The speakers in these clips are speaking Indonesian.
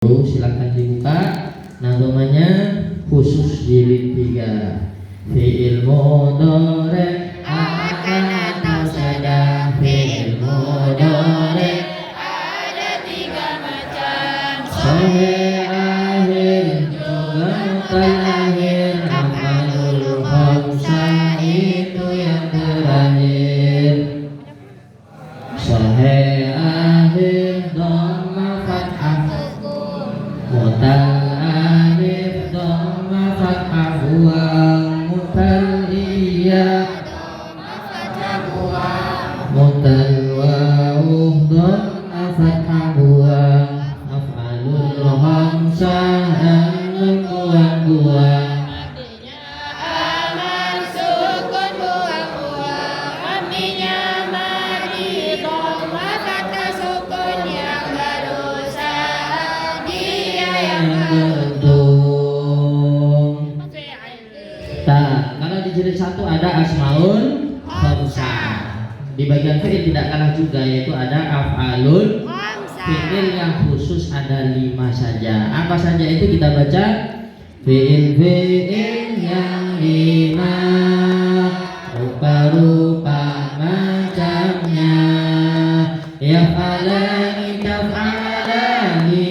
Silakan dibuka. Namanya khusus jilid 3. Fi'il mudhari' akan atau sedang. Fi'il mudhari' ada 3 macam. sahih akhir juga mutalakhir. Af'alul khamsah itu yang terakhir. Sahih akhir dhamma fathah, mutal alif dhamma fathah buang, mutal iya mutal wawu dhamma fathah buang. Af'alul khamsah membuang-buang. Artinya amal sukun buang-buang. Artinya mati dhamma kata sukun yang berusaha dia yang Beruntung. Kalau di jilid 1 ada asmaul khamsah. Di bagian fi'il tidak kalah juga, yaitu ada af'alul fi'il yang khusus ada 5 saja. Apa saja itu kita baca? Fi'il yang 5, rupa-rupa macamnya. Yaf'alani taf'alani,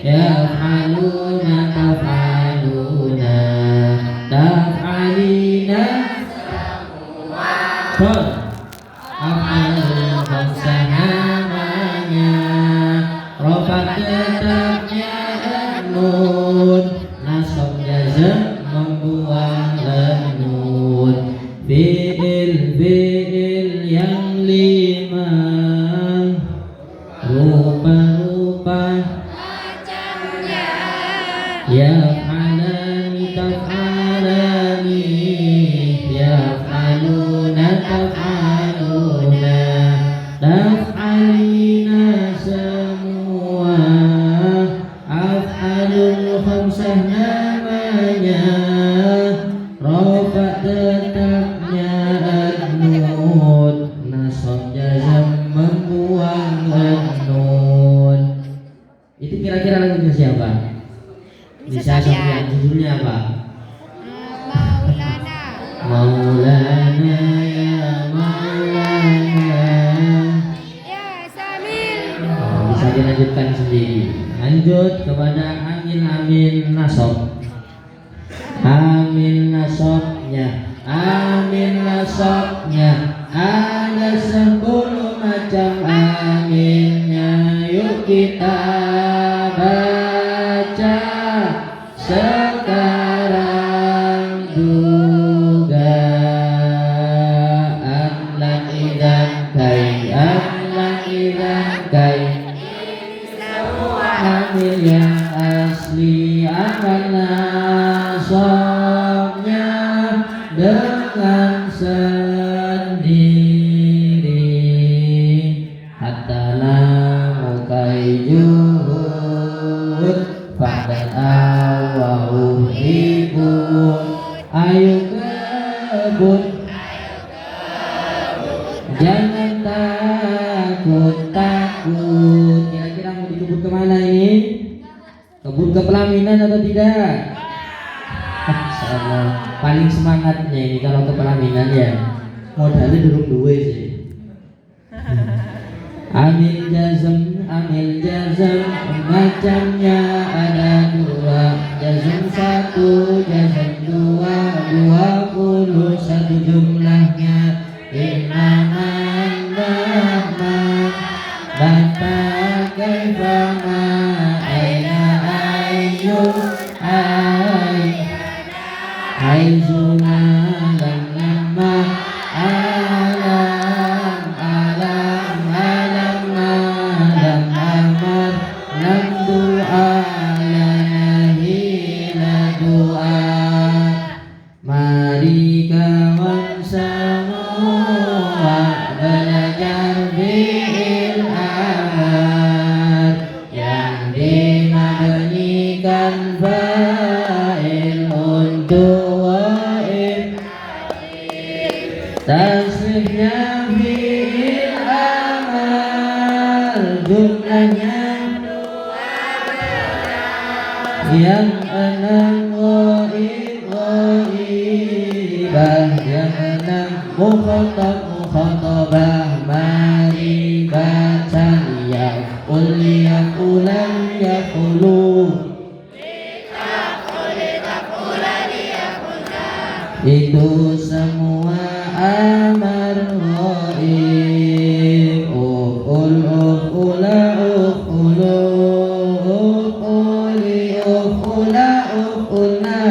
yaf'aluna taf'aluna, taf'alina. Af'alul khamsah namanya. Rofa tetapnya nun, nasab jazm membuang nun. Fi'il yang 5, rupa-rupa macamnya. yaf'alani taf'alani, yaf'aluna taf'aluna, taf'alina semua. Af'alul khamsah namanya. Rafa tetapnya nun, nasab jazm membuang nun. Itu kira-kira lagunya siapa? Bisa sampai judulnya apa? Maulana. Maulana ya Maulana. Ya Samil. Bisa dilanjutkan sendiri. Lanjut kepada amil nasab. Amil nasabnya, amil nasabnya ada 10 macam amilnya. Yuk kita baca sekarang juga. Amlan idan kai, amlan idan kai. Amil yang asli akan nasabnya dengan sendiri. Hatta lamu kai juhud fa'dan awahu ibun. Ayo kebun, jangan takut-takut. Kira-kira mau dikebut kemana ini? Kebun ke pelaminan atau tidak? Insyaallah. Paling semangatnya ini kalau ke pelaminan ya. Modalnya durung duwe sih. Amil jazm macamnya ada 2. Jazm 1, jazm 2, 21 jumlahnya. Innaman rahman bata kaifama aina ayyun aizuna dan nama alam dan amar lam doa lahila doa. Mari kawan semua belajar fi'il amar yang dimabnikan fa'il untuk wa'id. Tasrifnya fi'il amar jumlahnya yang enam ghaib ghaibah, yang enam mukhatab mukhatabah. Mari baca liyaqul yaqulan yaqulu, itu semua amar ghaib. Uful ufula ufulu ufuli ufula ufulna,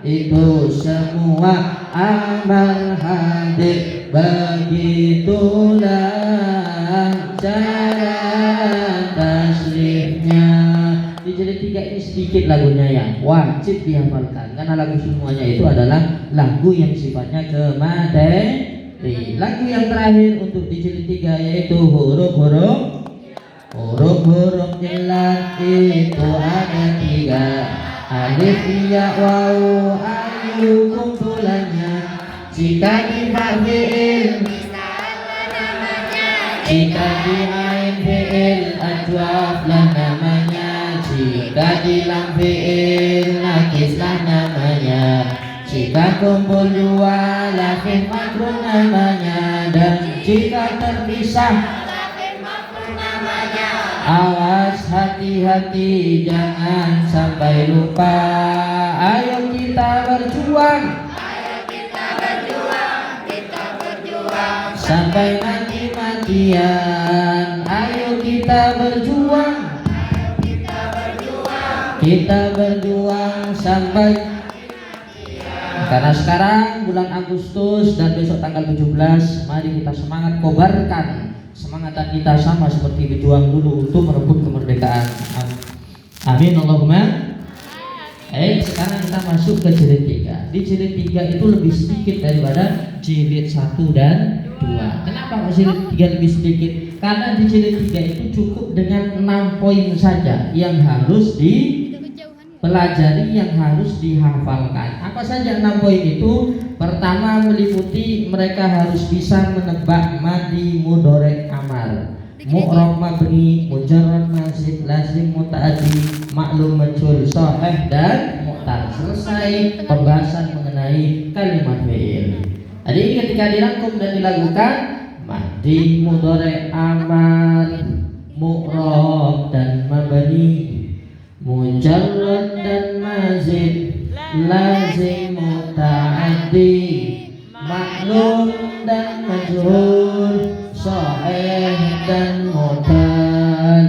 itu semua amal hadir. Begitulah cara tasrifnya. Di jilid 3 ini sedikit lagunya yang wajib dihafalkan, karena lagu semuanya itu adalah lagu yang sifatnya kemateri. Lagu yang terakhir untuk di jilid 3 yaitu huruf-huruf jelas itu ada 3. Alif, ya, waw, ayu kumpulannya. Jika di fi'il, jika di ain fi'il, ajwaflah namanya. Jika di lam fi'il, nakislah namanya. Jika kumpul dua, lafif makrun namanya. Dan jika terpisah, awas hati-hati jangan sampai lupa. Ayo kita berjuang, sampai mati-matian. Ayo kita berjuang, kita berjuang sampai. Karena sekarang bulan Agustus dan besok tanggal 17, mari kita semangat kobarkan semangatan kita sama seperti berjuang dulu untuk merebut kemerdekaan. Amin Allahumma. Sekarang kita masuk ke jilid 3. Di jilid 3 itu lebih sedikit daripada jilid 1 dan 2. Kenapa jilid 3 lebih sedikit? Karena di jilid 3 itu cukup dengan 6 poin saja yang harus dipelajari, yang harus dihafalkan. Apa saja 6 poin itu? Pertama, meliputi mereka harus bisa menebak madi mudhari amar, mu'rab mabni, mujarrad nasib, lazim muta'addi, maklum majhul, sahih dan mu'tal. Selesai pembahasan mengenai kalimat fi'il. Jadi ketika dirangkum dan dilakukan, madi mudhari amar, mu'rab dan mabni, mujarrad dan mazid, lazim muta'addi, maklum dan majhul, sahih dan mu'tal.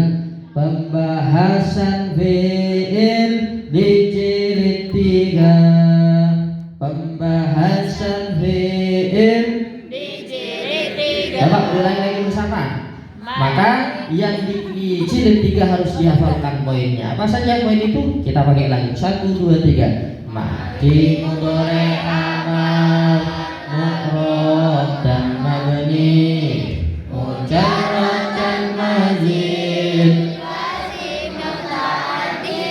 Pembahasan fi'il di jilid 3. Pembahasan fi'il di jilid 3. Coba ulang lagi bersama. Maka yang di jilid 3 harus dihafalkan poinnya. Apa saja poin itu? Kita pakai lagi. 1, 2, 3. Madi mudhari amar, mu'rab dan mabni, mujarrad dan mazid, Lazim muta'addi,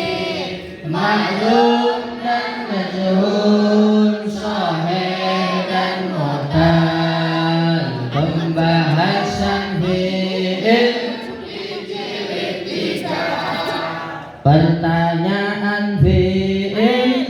maklum dan majhul, sahih dan mu'tal. Pembahasan fi'il. Pertanyaan fi'il.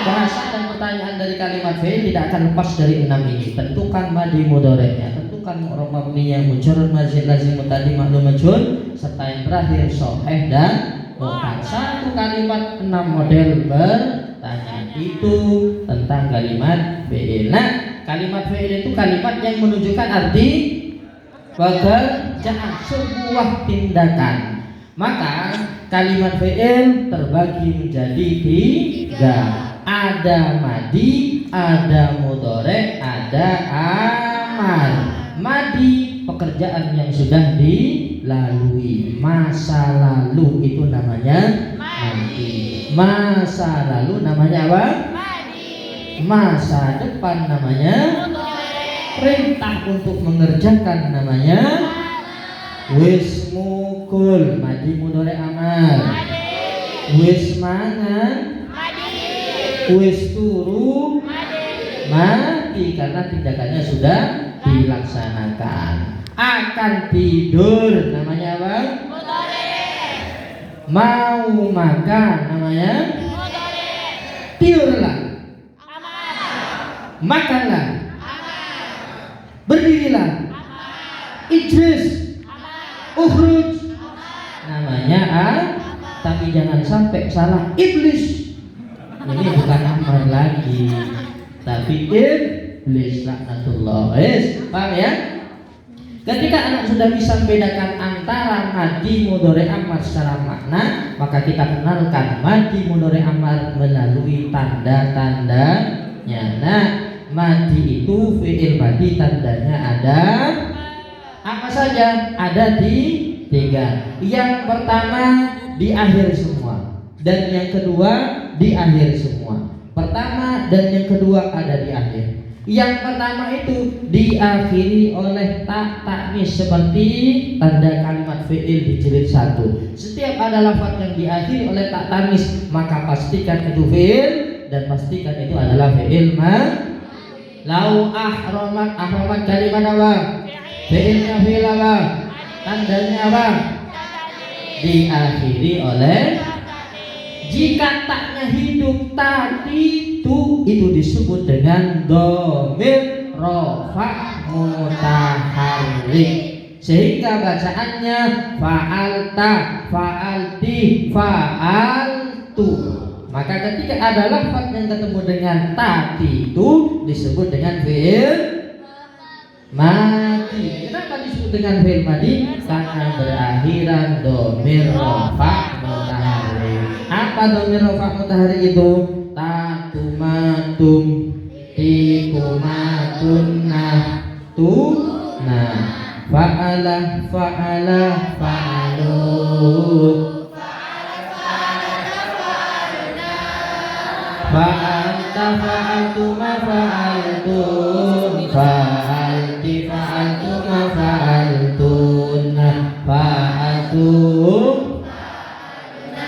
Bahasan dan pertanyaan dari kalimat fi'il tidak akan lepas dari 6 ini. Tentukan madi mudhari'nya, tentukan mu'rab mabninya, mujarrad mazid, lazim muta'addi, maklum majhul, serta yang terakhir sahih dan mu'tal. Satu kalimat 6 model bertanya. Itu tentang kalimat fi'il. Nah, kalimat fi'il itu kalimat yang menunjukkan arti pekerjaan, sebuah tindakan. Maka kalimat fi'il terbagi menjadi 3. Ada madi, ada mudhari, ada amar. Madi pekerjaan yang sudah dilalui, masa lalu itu namanya madi. Masa lalu namanya apa? Masa depan namanya perintah untuk mengerjakan namanya wis mukul, madi mudhari amar. Wis mangan, wis turu, mati, karena tindakannya sudah dilaksanakan. Akan tidur namanya apa? Mau makan namanya tiurlah. Makanlah. Berdirilah. Ijlis. Ukhruj. Namanya tapi jangan sampai salah iblis. Ini bukan amar lagi, tapi iblis laknatullah. Paham ya? Ketika anak sudah bisa membedakan antara madi mudhari amar secara makna, maka kita kenalkan madi mudhari amar melalui tanda-tandanya. Nah, madi itu fi'il madi, tandanya ada apa saja? Ada di 3. Yang pertama di akhir semua, dan yang kedua di akhir semua. Pertama dan yang kedua ada di akhir. Yang pertama itu diakhiri oleh tak taknis seperti tanda kalimat fi'il di jilid 1. Setiap ada lafaz yang diakhiri oleh tak taknis, maka pastikan itu fi'il dan pastikan itu adalah fi'il lau ahromat kalimat apa? Fi'ilnya fi'il apa? Tandanya apa? Diakhiri oleh. Jika taknya hidup tadi itu disebut dengan dhamir rafa' mutaharrik, sehingga bacaannya fa'alta, fa'alti, fa'altu. Maka ketika ada lafaz yang ketemu dengan tadi itu disebut dengan fi'il madi. Kenapa disebut dengan fi'il madi? Karena berakhiran dhamir rafa' mutaharrik. Apa dhamir rafa' mutaharrik itu? Tatumatum, tikumatunna, tuna, fa'ala, fa'ala, fa'alun, fa'alta, fa'altuma, fa'altun, fa'alti, fa'altuma, fa'altunna, fa'altum.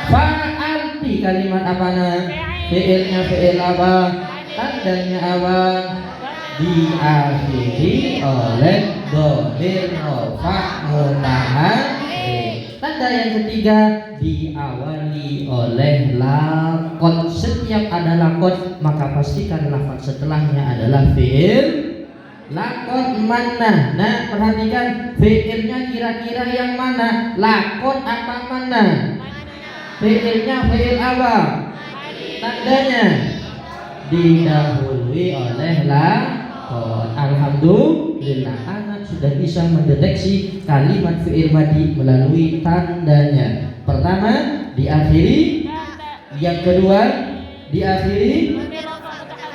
Fa'alti kalimat apa nah? Fi'ilnya fi'il apa? Tandanya apa? Diakhiri oleh dhamir rafa' mutaharrik. Tanda yang ketiga diawali oleh lakot. Setiap ada lakot maka pastikan lafaz setelahnya adalah fi'il lakot mana. Nah, perhatikan fi'ilnya kira-kira yang mana? Lakot apa mana? Fi'ilnya fi'il apa? Tandanya didahului oleh lakot. Alhamdulillah, anak sudah bisa mendeteksi kalimat fi'il madi melalui tandanya. Pertama diakhiri, yang kedua diakhiri,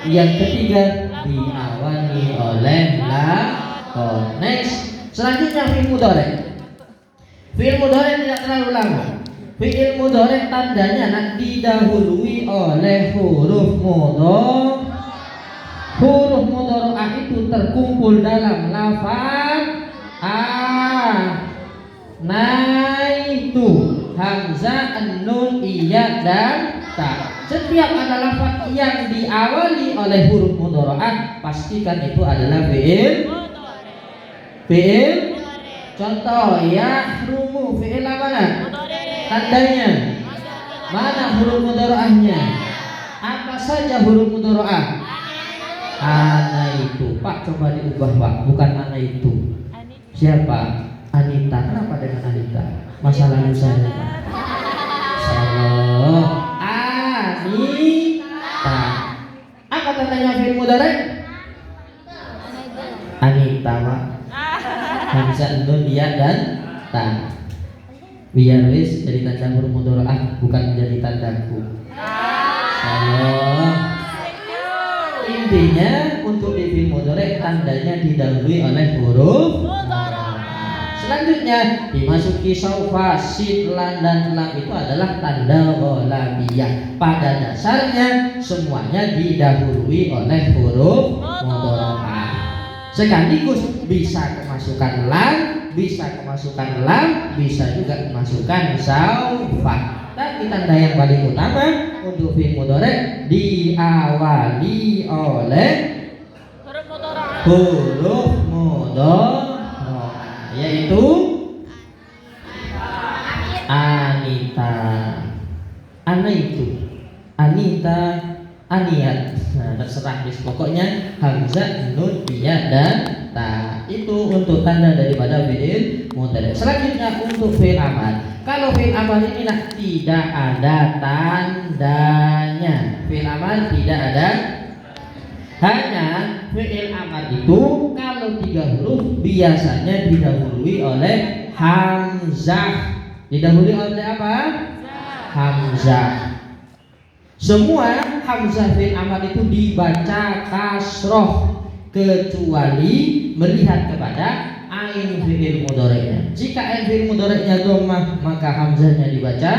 yang ketiga diawali oleh lakot. Next, selanjutnya fi'il mudhari'. Fi'il mudhari' tidak terlalu lama. Fi'il mudhari' tandanya didahului oleh huruf mudhari'. Huruf mudhari'ah itu terkumpul dalam lafaz naitu, hamzah, nun, iya dan ta. Setiap ada lafaz yang diawali oleh huruf mudhari'ah, pastikan itu adalah fi'il. Contoh, yahrumu fi'il apa? Tandanya mana huruf mudhari'ahnya? Apa saja huruf mudhari'ah? Ana itu. Pak, coba diubah Pak, bukan ana itu. Siapa? Anita. Kenapa dengan Anita? Masa lalu saya Pak. Salah. Anita. Apa tandanya fi'il mudhari'? Anita Pak. Hamzah, nun, ya dan ta. Biar wis jadi tanda huruf mudhari'ah, bukan menjadi tandaku. Salah. Intinya untuk di fi'il mudhari' tandanya didahului oleh huruf mudhari'ah. Selanjutnya dimasuki saufa, sin, lan dan lam itu adalah tanda ghalabiyah. Pada dasarnya semuanya didahului oleh huruf mudhari'ah. Sekaligus bisa kemasukan lam, bisa kemasukan lam, bisa juga kemasukan saufa. Tapi tanda yang paling utama untuk fi'il mudhari' diawali oleh huruf mudhari'ah, yaitu Anita, Ana itu, Anita, Aniat. Nah, terserah guys. Pokoknya hamzah, nun, ya dan ta. Itu untuk tanda daripada fi'il mudhari'. Selanjutnya untuk fi'il amar. Kalau fi'il amar ini tidak ada tandanya. Fi'il amar tidak ada. Hanya fi'il amar itu kalau 3 huruf biasanya didahului oleh hamzah. Didahului oleh apa? Hamzah. Semua hamzah fi'il amar itu dibaca kasroh kecuali melihat kepada ain fi'il mudhari'nya. Jika ain fi'il mudhari'nya dhammah maka hamzahnya dibaca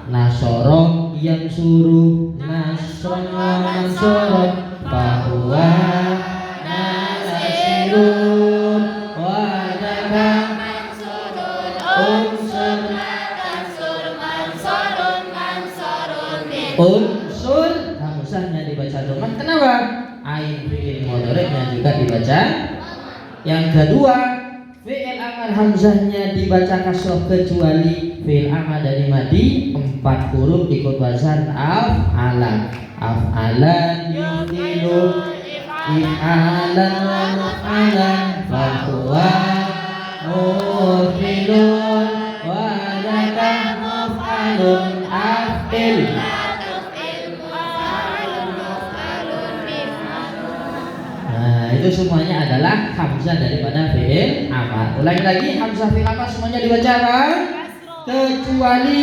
nasoro, yang suruh, nasron wa mansoro, bahwa nasirun wadaka unsur unsur, hamzahnya dibaca dhammah. Kenapa? Ain fi'il mudhari'nya juga dibaca. Yang kedua, fi'il amar hamzahnya dibaca kasroh kecuali fi'il amar dari madi 4 huruf ikut wazan af'alan. Af'alan yufilu if'alan wa muf'alan fahuwa mufilun wa daka muf'alun af'il. Nah, itu semuanya adalah hamzah daripada fi'il amar. Ulangi lagi, hamzah fi'il amar semuanya dibaca apa? Kecuali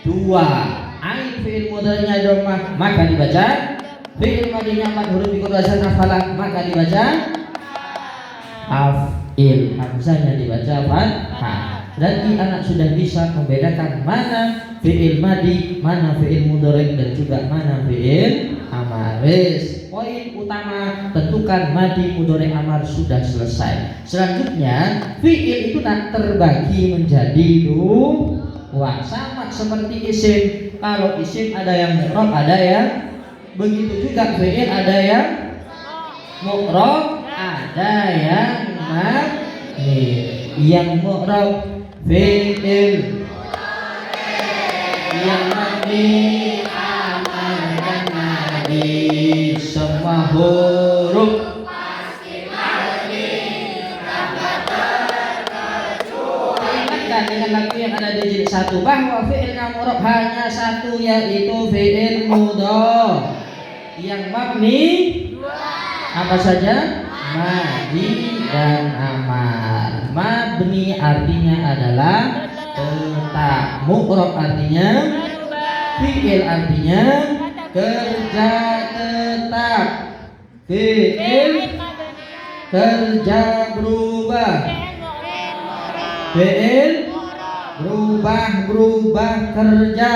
2. Ain fi'il mudhari'nya dhammah maka dibaca. Fi'il madinya 4 huruf ikut wazan af'alan maka dibaca af'il. Hamzahnya dibaca fathah. Berarti anak sudah bisa membedakan mana fi'il madi, mana fi'il mudhari' dan juga mana fi'il amar. Poin utama tentukan madi, mudhari', amar sudah selesai. Selanjutnya fi'il itu terbagi menjadi 2. Sama seperti isim. Kalau isim ada yang mu'rab, ada yang, begitu juga fi'il ada yang mu'rab, ada yang mabni. Yang mu'rab fi'il, yang mabni amar dan nahi. Semua huruf ingatkan dengan lagu yang ada di jilid 1 bahwa fi'il mu'rab hanya 1 yaitu fi'il mudhari'. Yang mabni apa saja? Madi dan amar. Mabni artinya adalah tetap, mu'rab artinya fi'il artinya kerja tetap, fi'il kerja berubah, fi'il berubah kerja,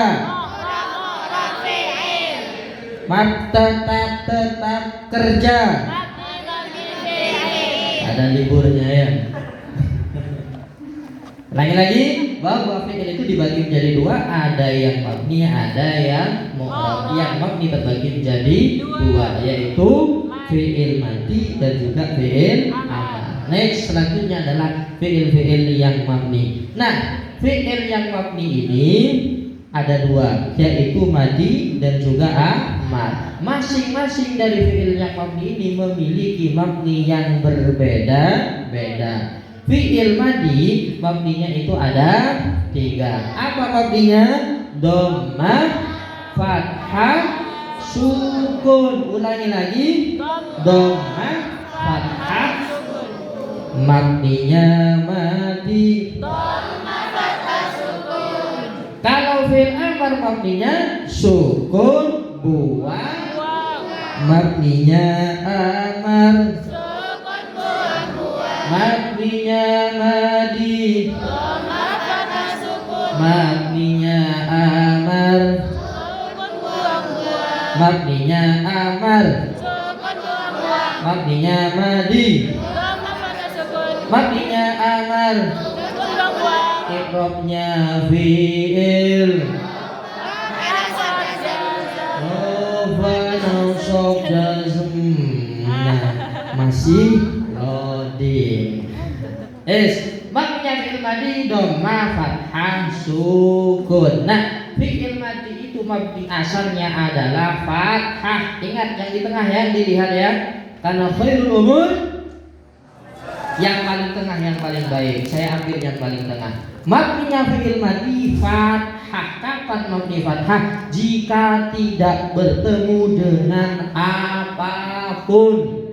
mad tetap kerja. Ada liburnya ya. Lagi bahwa fi'il itu dibagi menjadi 2, ada yang mabni, ada yang mu'rab. Yang mabni terbagi menjadi 2, yaitu fi'il madi dan juga fi'il amar. Next, selanjutnya adalah fi'il yang mabni. Nah, fi'il yang mabni ini ada 2, yaitu madi dan juga amar. Masing-masing dari fi'il yang mabni ini memiliki mabni yang berbeda-beda. Fi'il madi mabninya itu ada 3. Apa mabninya? Dhammah, fathah, sukun. Ulangi lagi, dhammah, fathah, mabninya madi, dhammah, fathah, sukun. Kalau fi'il amar mabninya sukun, buang, mabninya amar, mabninya madi, mabninya amar, mabninya amar, mabninya madi, mabninya amar, ikrobnya fi'il, nasab jazm. Nah, masih loading. Mabninya fi'il madi dhammah, fathah sukun. Nah, fi'il madi itu mabni asalnya adalah fathah. Ingat yang di tengah ya, dilihat ya. Karena khairul umur yang paling tengah, yang paling baik. Saya ambil yang paling tengah. Mabninya fi'il madi fathah. Kapan mabni fathah? Jika tidak bertemu dengan apapun.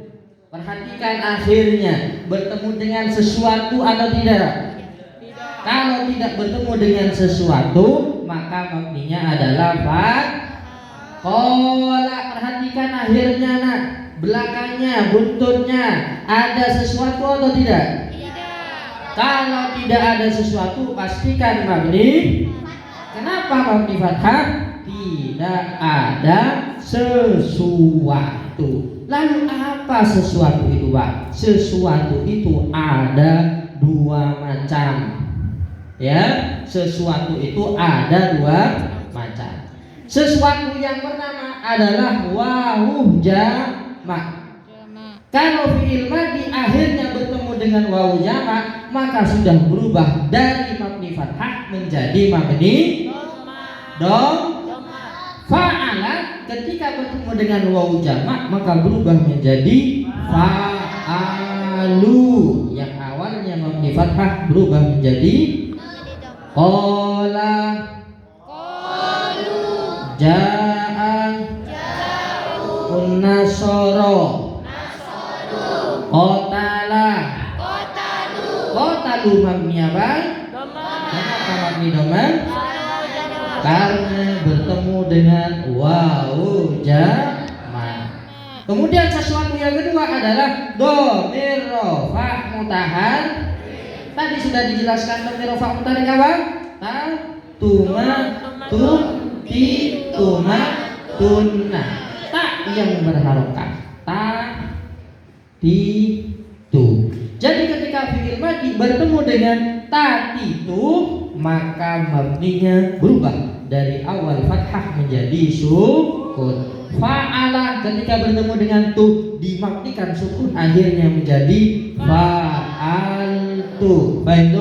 Perhatikan akhirnya, bertemu dengan sesuatu atau tidak? Kalau tidak bertemu dengan sesuatu, maka mabninya adalah fathah. Perhatikan akhirnya nak, belakangnya, buntutnya, ada sesuatu atau tidak? Kalau tidak ada sesuatu, pastikan mabni. Kenapa mabni fathah? Tidak ada sesuatu. Lalu apa sesuatu itu, Pak? Sesuatu itu ada dua macam. Ya, sesuatu itu ada dua macam. Sesuatu yang pertama adalah wawu jamak. Kalau fi'il madi akhirnya bertemu dengan wawu jamak, maka sudah berubah dari mabni fathah menjadi mabni dom. Fa'ala ketika bertemu dengan wawu jamak maka berubah menjadi fa'alu. Yang awalnya mabni fathah berubah menjadi qala, ja'a, unnasoro, qatala. Qatalu mabni apa? Kenapa mabni doma? Karena bertemu dengan wawu jamak. Kemudian sesuatu yang kedua adalah dhamir rafa' mutahan. Tadi sudah dijelaskan dhamir rafa' mutahan apa? Ta, tuma, tu, ti, tuma, tunna. Ta yang berharokat. Ta, ti, tu. Jadi ketika fi'il madi bertemu dengan ta, ti, tu, maka mabninya berubah dari awal fathah menjadi sukun. Fa'ala ketika bertemu dengan tu dimabnikan sukun, akhirnya menjadi fa'altu. Baik,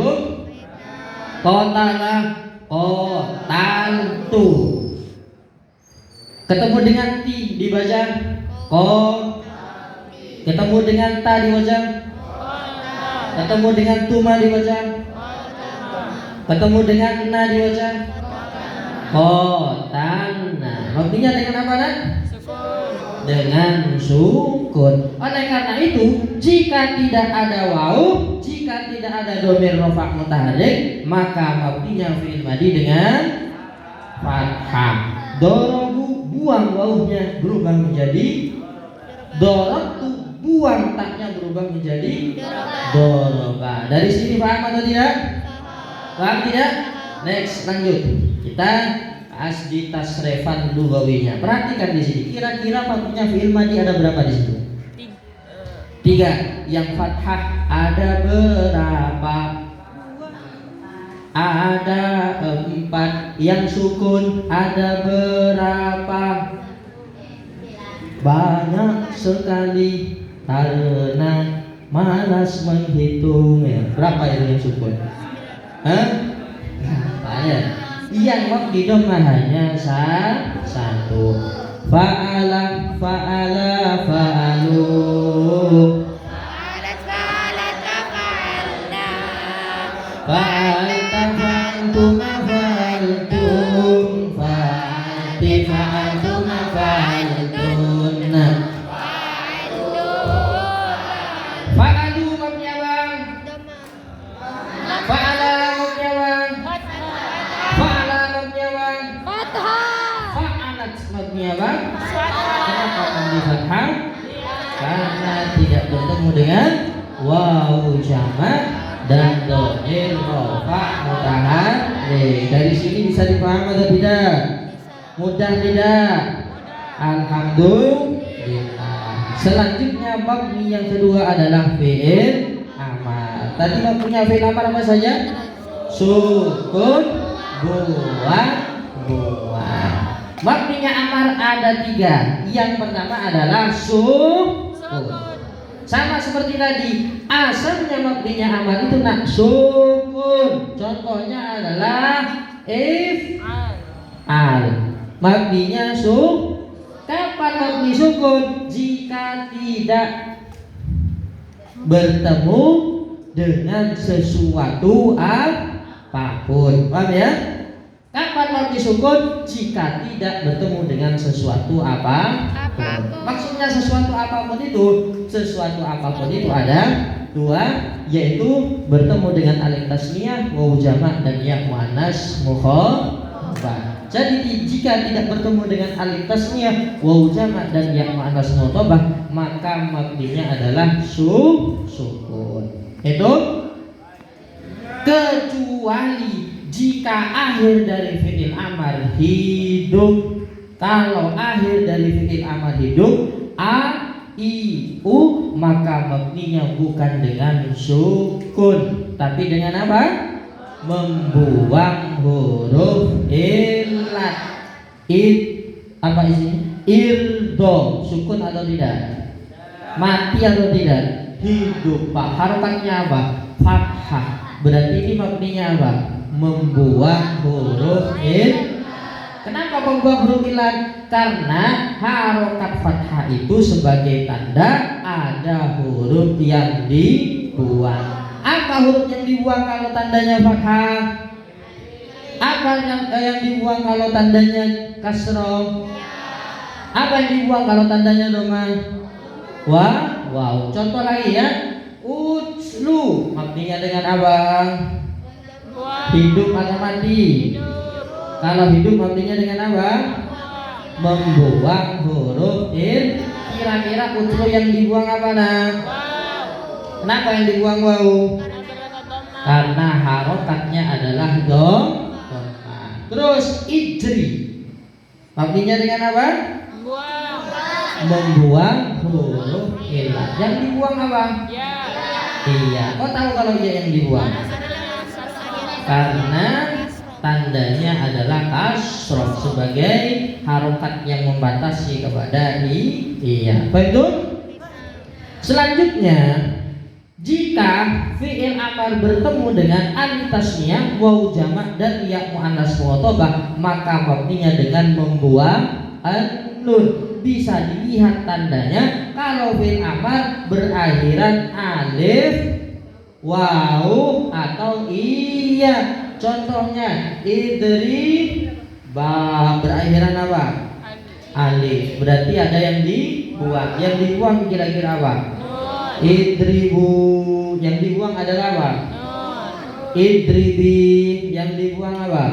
qatala, qataltu. Ketemu dengan ti dibaca qat. Ketemu dengan ta dibaca. Ketemu dengan tuma dibaca. Ketemu dengan na dibaca qatalna. Mabninya dengan apa nak? Dengan sukun. Oleh karena itu, jika tidak ada wawu, jika tidak ada dhamir rafa' mutaharrik, maka mabninya fi'il madi dengan fathah. Dorobu, buang wawunya berubah menjadi dorobtu, buang taknya berubah menjadi doroba. Dari sini paham atau tidak? Paham tidak? Next, lanjut. Kita bahas di tasrifan lugawinya. Perhatikan di sini. Kira-kira mabninya fi'il madi ada berapa di situ? 3. Yang fathah ada berapa? Ada 4. Yang sukun ada berapa? Banyak sekali karena malas menghitungnya. Berapa itu yang sukun? Hah? Banyak. Yang mabni dhammah hanya satu. Fa'ala, fa'ala, fa'alu. Fa'alta, fa'altum, fa'altum. Fa'alti, fa'altum, fa'altunna. Fa'alu mabni apa? Fa'ala mabni apa? Fa'ala mabni apa? Fa'alat mabni apa? Kenapa mabni fathah? Karena tidak bertemu dengan wawu jamak dan dhamir rafa' mutaharrik. Dari sini bisa dipahami atau tidak? Mudah tidak? Alhamdulillah. Selanjutnya mabni yang kedua adalah fi'il amar. Tadi mabninya fi'il amar apa saja? Sukun, buang. Mabninya amar ada 3. Yang pertama adalah sukun. Sama seperti tadi, asalnya mabninya amal itu nak sukun. Contohnya adalah al. Mabninya kapan mabni sukun? Jika tidak bertemu dengan sesuatu apapun. Paham ya? Kapan mabni sukun? Jika tidak bertemu dengan sesuatu apapun. Maksudnya sesuatu apapun itu ada dua, yaitu bertemu dengan alif tasniyah, wawu jamak dan ya muannas mukhatabah. Jadi jika tidak bertemu dengan alif tasniyah, wawu jamak dan ya muannas mukhatabah, maka mabninya adalah sukun. Itu kecuali jika akhir dari fi'il amar hidup. Kalau akhir dari fi'il amar hidup a, i, u, maka mabninya bukan dengan sukun, tapi dengan apa? Membuang huruf illat. Apa isinya? Irdo, sukun atau tidak? Mati atau tidak? Hidup, Pak. Harokatnya apa? Fathah. Berarti ini mabninya apa? Membuang huruf illat. Kenapa membuang huruf illat? Karena harokat fathah itu sebagai tanda ada huruf yang dibuang. Apa huruf yang dibuang kalau tandanya fathah? Apa yang dibuang kalau tandanya kasroh? Apa yang dibuang kalau tandanya doma? Wow. Contoh lagi ya. Utslu, mabninya dengan apa? Hidup atau mati? Kalau hidup mabninya dengan apa? Membuang huruf il. Kira-kira utslu yang dibuang apa nak? Kenapa yang dibuang wawu? Karena harokatnya adalah dhamma. Terus ijri, mabninya dengan apa? Membuang huruf illah. Yang dibuang apa? Iya. Kau tahu kalau dia yang dibuang? Karena tandanya adalah kasroh sebagai harokat yang membatasi kepada iya. Betul? Selanjutnya, jika fi'il amar bertemu dengan alif tasniyah, wawu jamak dan ya muannas mukhatabah, maka mabninya dengan membuang nun. Bisa dilihat tandanya kalau fi'il amar berakhiran alif, wawu atau iya. Contohnya idri berakhiran apa? Alif. Berarti ada yang dibuang. Yang dibuang kira-kira apa? Idribu. Yang dibuang adalah apa? Idribi. Yang dibuang apa?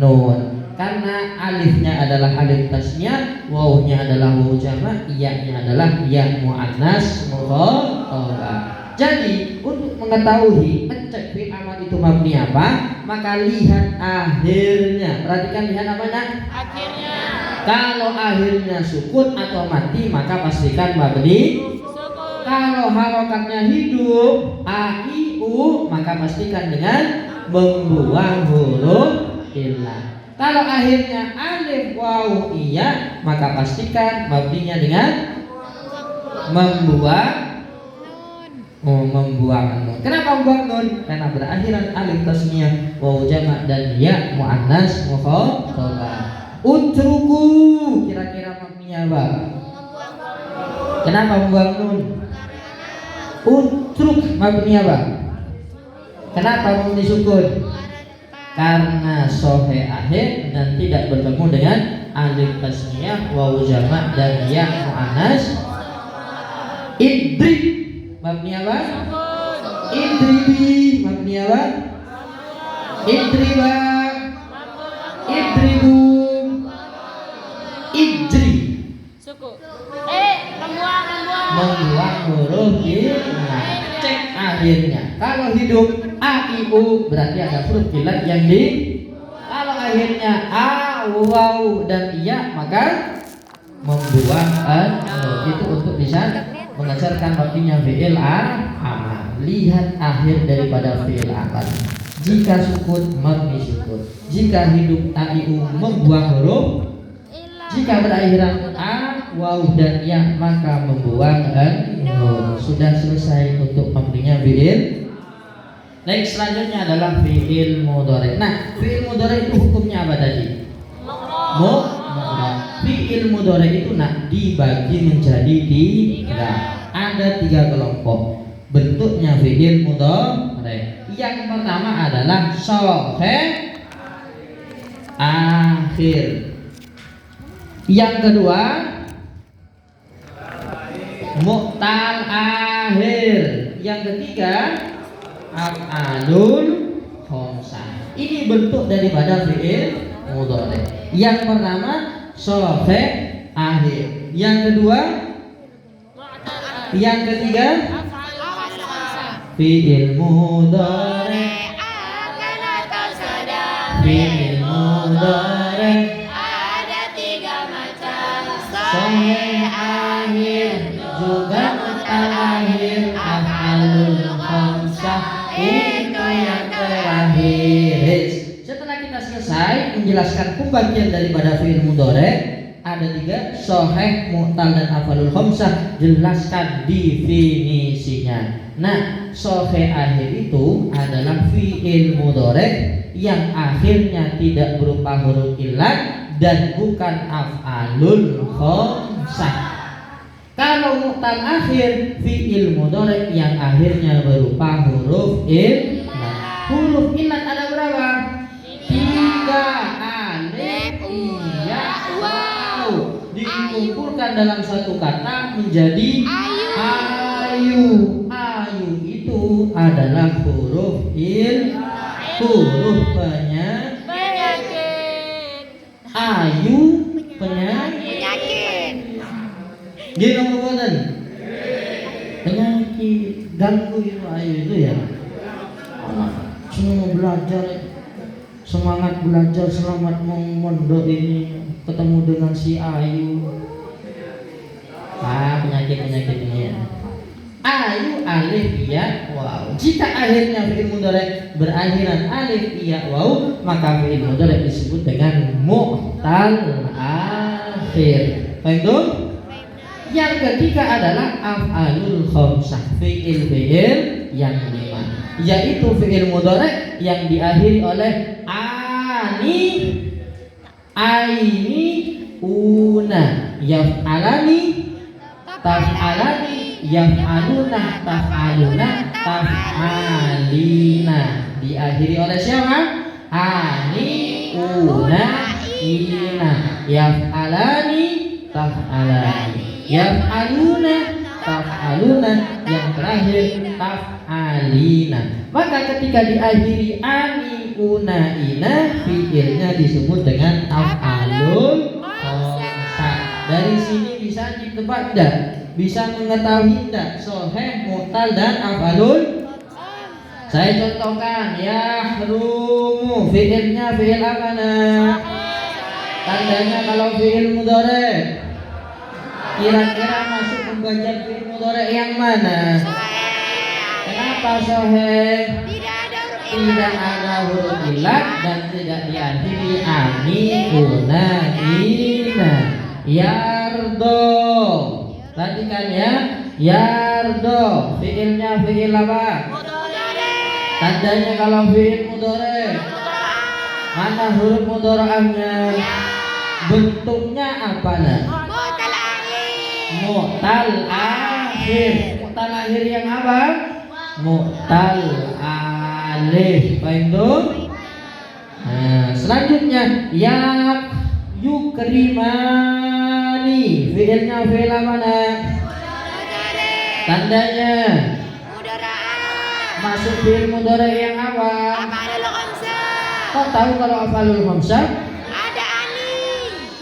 Nun. Karena alifnya adalah alif tasnya, wawunya adalah wawu jamak, iya-nya adalah ya muannas mukhatabah. Jadi untuk mengetahui mencek fi'il amar itu mabni apa, maka lihat akhirnya. Perhatikan, lihat apa nak? Akhirnya. Kalau akhirnya sukun atau mati, maka pastikan mabni sukun. Kalau harokatnya hidup a, i, u, maka pastikan dengan membuang huruf illah. Kalau akhirnya alif, wawu, iya, maka pastikan mabninya dengan membuang nun. Kenapa membuang nun? Karena berakhiran alif tasniyah, wawu jamak dan ya muannas mukhatabah. Utruku, kira-kira mabninya apa? Kenapa membuang nun? Utruk, mabninya apa? Kenapa mabni sukun? Karena sohe akhir dan tidak bertemu dengan alif tasniyah, wawu jamak dan ya muannas. Idrib, mabni apa? Idribi, mabni apa? Idriba, idribu, idri. Membuang huruf illah. Cek akhirnya. Kalau hidup a, i, u, berarti ada huruf illah yang kalau akhirnya a, waw dan iya, maka membuang itu untuk bisa mengajarkan mabninya fi'il amar. Lihat akhir daripada fi'il amar. Jika sukun, mabni sukun. Jika hidup a, i, u, membuang huruf. Jika berakhiran a, waw dan ya maka membuang nun. Sudah selesai untuk memberinya fi'il. Next selanjutnya adalah fi'il mudhari. Nah, fi'il mudhari itu hukumnya apa tadi? Fi'il mudhari itu dibagi menjadi 3. Ada 3 kelompok bentuknya fi'il mudhari. Yang pertama adalah sahih akhir. Yang kedua mu'tal akhir. Yang ketiga af'alul khamsah. Ini bentuk daripada fi'il mudhari. Yang pertama sahih akhir. Yang kedua, yang ketiga fi'il mudhari. Fi'il mudhari Ada 3 macam. sahih akhir juga mu'tal akhir af'alul khamsah itu yang terakhir. Setelah kita selesai menjelaskan pembagian daripada fi'il mudhari, ada 3, sahih, mu'tal dan af'alul khamsah. Jelaskan definisinya. Nah, sahih akhir itu adalah fi'il mudhari yang akhirnya tidak berupa huruf illat dan bukan af'alul khamsah. Kalau mu'tal akhir, fi'il mudhari yang akhirnya berupa huruf illat. Huruf illat ada berapa? 3. Alif, iya, waw. Dikumpulkan dalam satu kata menjadi ayu. Ayu itu adalah huruf huruf Penyakit. ayu penyakit. Dia ngomong penyakit ganggu itu ayu itu ya. Anak semua belajar, semangat belajar, selamat mondok ini ketemu dengan si ayu. Penyakit ini ya. Ayu alif iya waw. Jika akhirnya fi'il mudhari berakhiran alif iya waw, maka fi'il mudhari disebut dengan mu'tal akhir. Paham tuh? Yang ketiga adalah af'alul khamsah, fi'il yang 5, yaitu fi'il mudhari yang diakhiri oleh ani, aini, una, yaf'alani, taf'alani, yaf'aluna, taf'aluna, taf'alina. Diakhiri oleh siapa? Ani, una, ina, yaf'alani, taf'alani, yaf'aluna, taf'aluna. Yang terakhir taf'alina. Maka ketika diakhiri ani, una, ina, fi'ilnya disebut dengan af'alul khamsah. Dari sini bisa ditebak tidak? Bisa mengetahui tidak sahih, mu'tal dan af'alul? Saya contohkan ya, rumu fi'ilnya fi'il apa nak? Tandanya kalau fi'il mudhari kira-kira masuk pembagian fi'il mudhari yang mana? Kenapa sahih? Tidak ada huruf illat dan tidak diakhiri ani, una, ina. Yardo. Perhatikan ya, yardo fi'ilnya fi'il apa? Tandanya kalau fi'il mudhari mana huruf mudhari'ahnya? Bentuknya apa nah? Mu'tal akhir. Mu'tal akhir yang apa? Mu'tal alif. Baik tuh. Nah, selanjutnya yukrimani fi'ilnya fi'il mana? Tandanya masuk fi'il mudhari yang apa? Kok tahu kalau af'alul khamsah?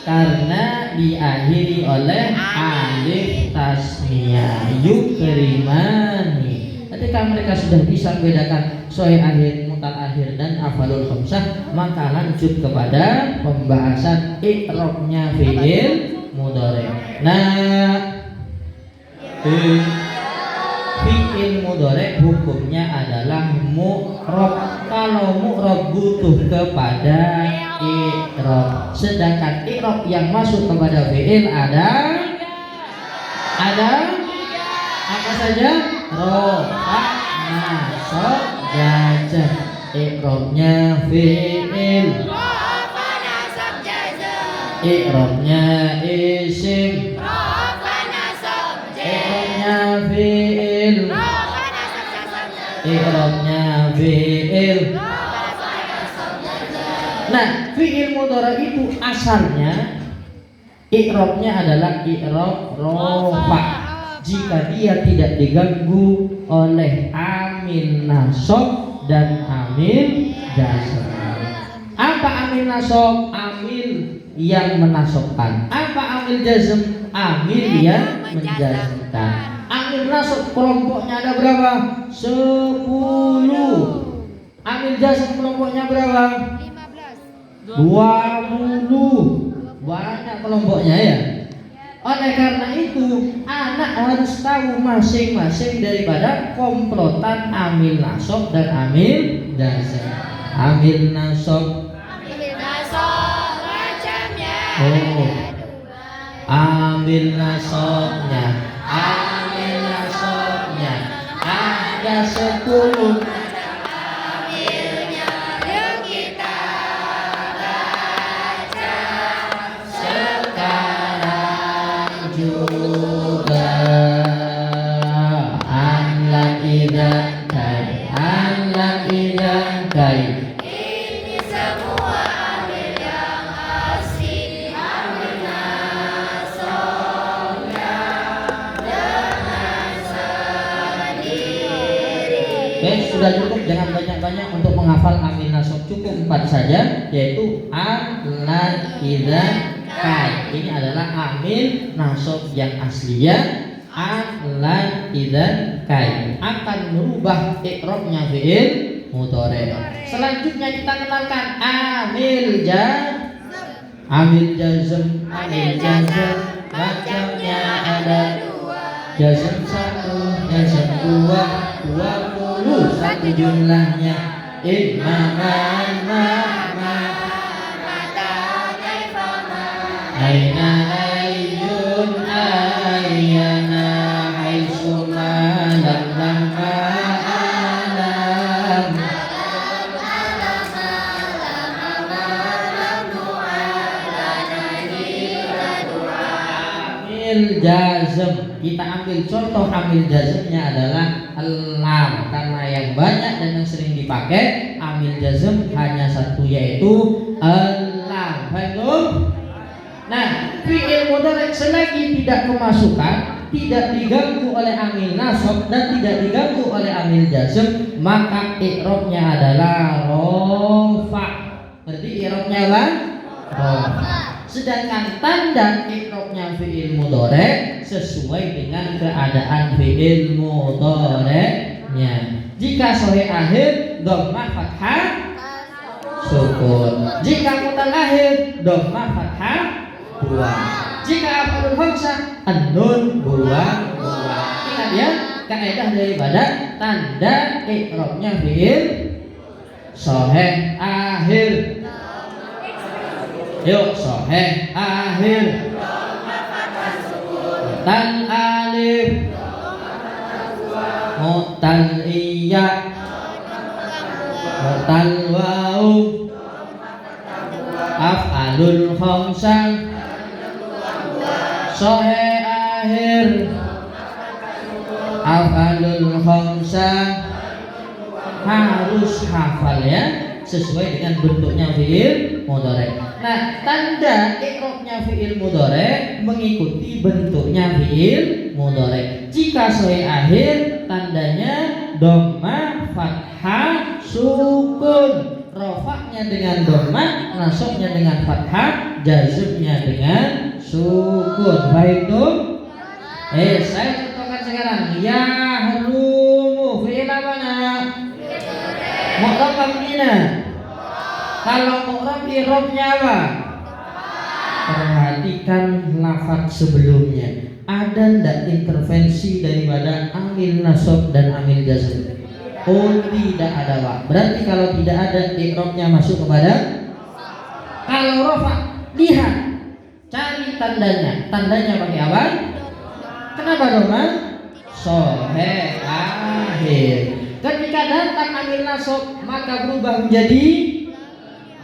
Karena diakhiri oleh alif tasniyah. Yukrimani. Ketika mereka sudah bisa membedakan sahih akhir, mu'tal akhir dan af'alul khamsah, maka lanjut kepada pembahasan i'rabnya fi'il mudhari. Nah, fi'il mudhari hukumnya adalah mu'rab. Kalau mu'rab butuh kepada i'rab. Sedangkan i'rab yang masuk kepada fi'il ada Ada apa saja? Rofa, nasab, jazm. I'rabnya fi'il. Rafa nasab jazm. I'rabnya isim. Rafa nasab jazm. I'rabnya fi'il. Rafa nasab jazm. I'rabnya fi'il. Rafa nasab jazm. Nah, fi'il mudhari itu asalnya i'rabnya adalah i'rab rofa jika dia tidak diganggu oleh amil nasab dan amil jazm. Apa amil nasab? Amil yang menasabkan. Apa amil jazm? Amil yang menjazmkan. Amil nasab kelompoknya ada berapa? 10. Amil jazm kelompoknya berapa? 20. Banyak kelompoknya ya. Oleh karena itu anak harus tahu masing-masing daripada komplotan amil nasab dan amil jazm. Amil nasab, Amil nasab macamnya Oh. ada 2. amil nasabnya, amil nasabnya ada 10. Amilnya yuk kita baca. Sekarang juga anlan idan kai, anlan idan kai. Ini semua amil yang asli. Amil nasabnya dengan sendiri. Oke, sudah cukup, jangan banyak-banyak untuk menghafal amil nasab, cukup 4 saja, yaitu anlan idan kai. Ini adalah amil nasab yang asliya. Anlan idan kai akan merubah i'rabnya fi'il mudhari. Selanjutnya kita kenalkan amil jazm. Amil jazm, amil jazm macamnya ada 2. jazm 1, jazm 2, 20 satu jumlahnya. Imaman mama aina ayyun ayyana haitsuma lam lama alam. Amil jazm, kita ambil contoh amil jazmnya adalah lam, karena yang banyak dan yang sering dipakai amil jazm hanya satu, yaitu lam. Paham? Nah, fi'il mudhari selagi tidak kemasukan, tidak diganggu oleh amil nasab dan tidak diganggu oleh amil jazm, maka i'rabnya adalah rofa. Berarti i'rabnya apa? Rofa. Sedangkan tanda i'rabnya fi'il mudhari sesuai dengan keadaan fi'il mudhari'nya. Jika sahih akhir dhammah fathah sukun. Jika mutal akhir dhammah fathah buang. Jika af'alul khamsah an-nun buang. Ingat ya, kaidah daripada tanda i'rabnya fi'il sahih akhir. Yuk, sahih akhir. Mutal alif, mutal iya, mutal waw, af'alul khamsah sahih akhir, af'alul khamsah. Harus hafal ya, sesuai dengan bentuknya fi'il mudhari. Nah, tanda i'rabnya fi'il mudhari mengikuti bentuknya fi'il mudhari. Jika sahih akhir, tandanya dhammah fathah sukun. Rafa'nya dengan dhammah, nasabnya dengan fathah, jazmnya dengan sukun. Baik tuh? Saya contohkan sekarang. Ya harumu fi'il apa nak? Mu'rab amina. Kalau mu'rab i'rabnya apa? Perhatikan lafaz sebelumnya. Ada ndak intervensi daripada amil nasab dan amil jazm? Oh, tidak ada, Pak. Berarti kalau tidak ada, i'rabnya masuk kepada. Kalau rafa, lihat, cari tandanya. Tandanya pakai apa? Kenapa doma? Sohe akhir. Ketika datang amil nasab maka berubah menjadi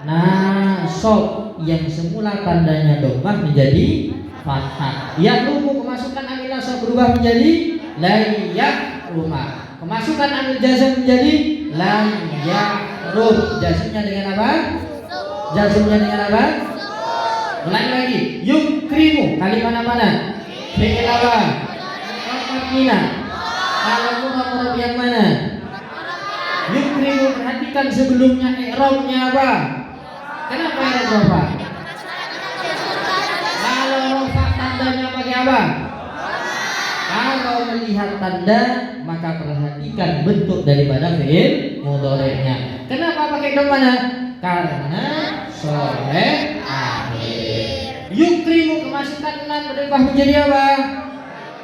nasab yang semula tandanya domah menjadi fathah. Ya rumu kemasukan amil nasab berubah menjadi layak rumah. Kemasukan amil jazm menjadi lam yakrub. Jazmnya dengan apa? Jazmnya dengan apa? Ulangi lagi. Yukrimu kalimat mana? Fi'il apa? Mina. Kalau murab yang mana? Yukrimu perhatikan sebelumnya i'rabnya apa? Kenapa i'rab rafa? Kalau rafa tandanya pakai apa? Kalau melihat tanda maka perhatikan bentuk daripada fi'il mudhari'nya. Kenapa pakai domana? Karena sore akhir. Yukrimu kemasukan nan berubah menjadi apa?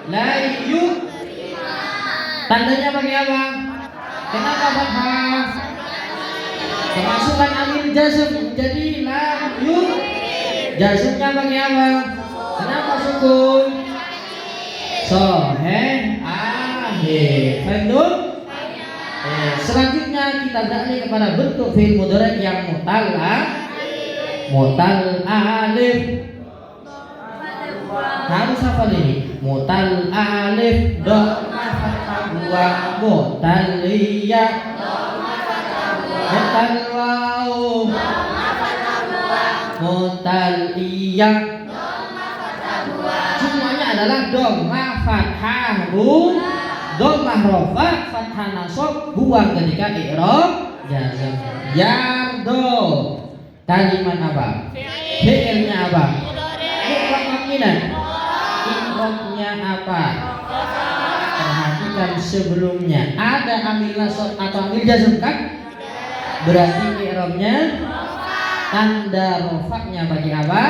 La yuk. Tandanya pakai apa? Kenapa fathah? Kemasukan amil jazm menjadi lam yuk. Jazmnya pakai apa? Kenapa sukun? Soheh akhir. Faham? Selanjutnya kita beralih kepada bentuk fi'il mudhari' yang mutal alif. Harus hafal ini. Mutal alif dhammah fathah dua, mutal ya mutal waw mutal iya. Semuanya adalah dhammah fathah dhammah rafa fathah nasab buang ketika i'rab jazm. Yardo kalimat apa? Fi'ilnya apa? I'rabnya apa? Perhatikan sebelumnya ada amil nasab atau amil jazm kan? Berarti i'rabnya tanda rafa'nya bagi apa?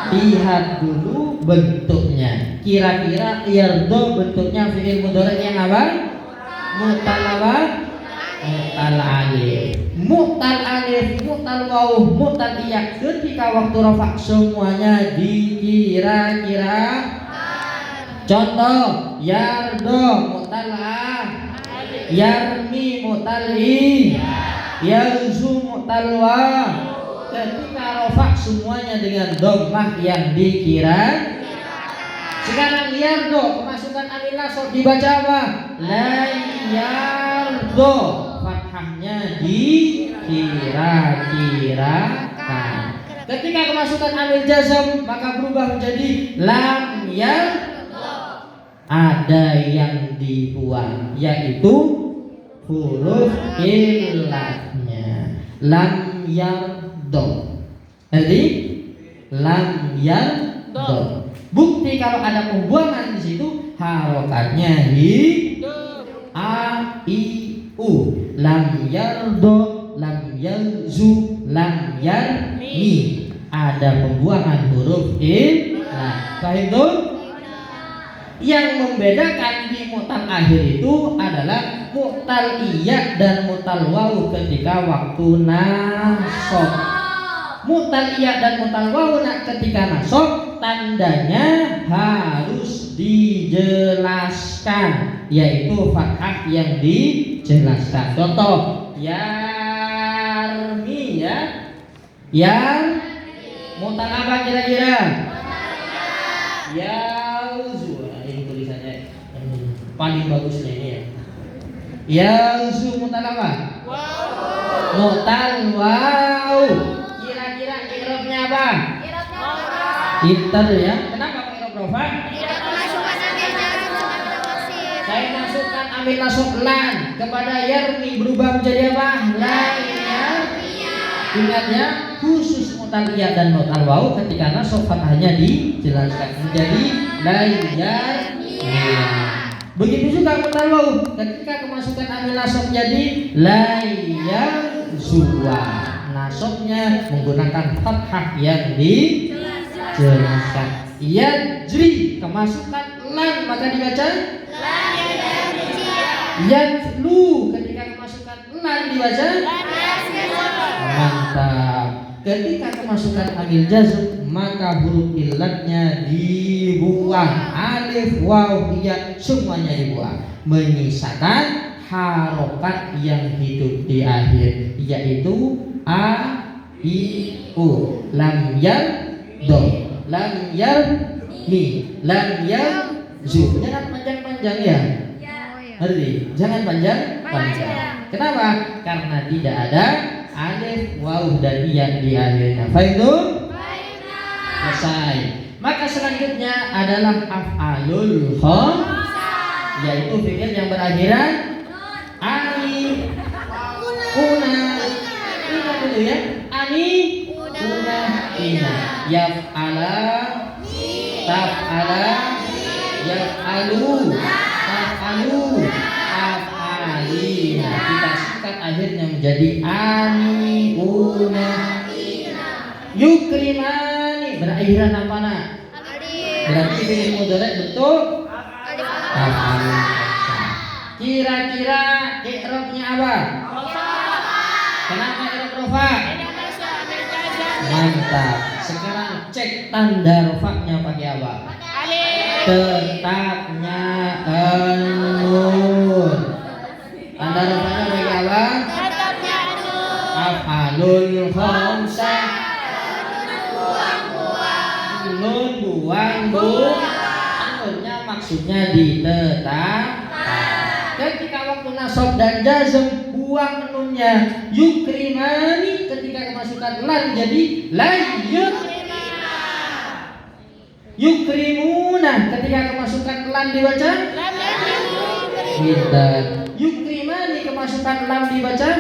Lihat dulu bentuknya. Kira-kira yardo bentuknya fi'il mudhari' yang apa? Mutal apa? Mutal alif. Mutal alif, mutal waw, mutal iya. Ketika waktu rafa' semuanya dikira-kira. Contoh, yardo mutal a, yarmi mutal i, yarzu mutal wa. Ketika rafa' semuanya dengan dhammah yang dikira. Sekarang yardo kemasukan amil nasab dibaca apa? La yardo, fathahnya dikira-kirakan. Ketika kemasukan amil jazm maka berubah menjadi lam yardo. Ada yang dibuang yaitu huruf illatnya. Lam yardo. Jadi lam yardo. Bukti kalau ada pembuangan di situ harokatnya a i u. Lam yardo, lam yarzu, lam yarmi. Ada pembuangan huruf illat. Paham tuh? Yang membedakan di mutal akhir itu adalah mutal iya dan mutal waw ketika waktu nasab. Mutal iya dan mutal waw ketika nasab tandanya harus dijelaskan, yaitu fathah yang dijelaskan. Contoh, yarmi ya. Yang mutal apa kira-kira? Yauzu. Ini tulisannya paling bagusnya ini ya. Yauzu mutal apa? Mutal waw. Kira-kira i'rabnya apa? Inter ya. Kenapa i'rab rafa? Saya masukkan amil nasab lan kepada yarmi berubah menjadi apa? La yarmi. Ingat ya, khusus mutal iya dan mutal waw ketika nasab fathahnya dijelaskan menjadi la yarmi. Begitu juga mutal waw ketika kemasukan amil nasab jadi la yarzuwa. Nasabnya menggunakan fathah yang dijelaskan. Yajri kemasukan lan maka dibaca lan. Yajlu ketika kemasukan lan dibaca lan. Mantap. ketika kemasukan amil jazm maka huruf illatnya dibuang, alif, waw, ya semuanya dibuang, menyisakan harokat yang hidup di akhir, yaitu a, i, u, lam yal do, lam yal mi, lam yal zu. Jangan panjang-panjang ya. Ngerti? Jangan panjang-panjang. Kenapa? Karena tidak ada alif, waw, dan iya di akhirnya. Fahim? Selesai. Maka selanjutnya adalah af'alul khamsah, yaitu fi'il yang berakhiran ani, una, ina dulu ya. Ani, una, ina. Yaf'ala, taf'ala, yaf'alu, taf'alu, af'alina. Kita singkat akhirnya menjadi ani, una, yukrimani. Berakhiran apa nak? Berarti fi'il mudhari bentuk af'alul khamsah. Kira-kira i'rabnya apa? Kenapa i'rab rofa? Mantap. Sekarang cek tanda rofaknya pakai apa? Tetapnya nun. Tanda rofaknya pakai apa? Af'alul khamsah. Nun buang nunnya maksudnya ditetapkan. Ketika waktu nasab dan jazm buang nunnya. Yukrimani ketika kemasukan lan jadi la yukrimuna ketika kemasukan lan dibaca kita. Yukrimani kemasukan lam dibaca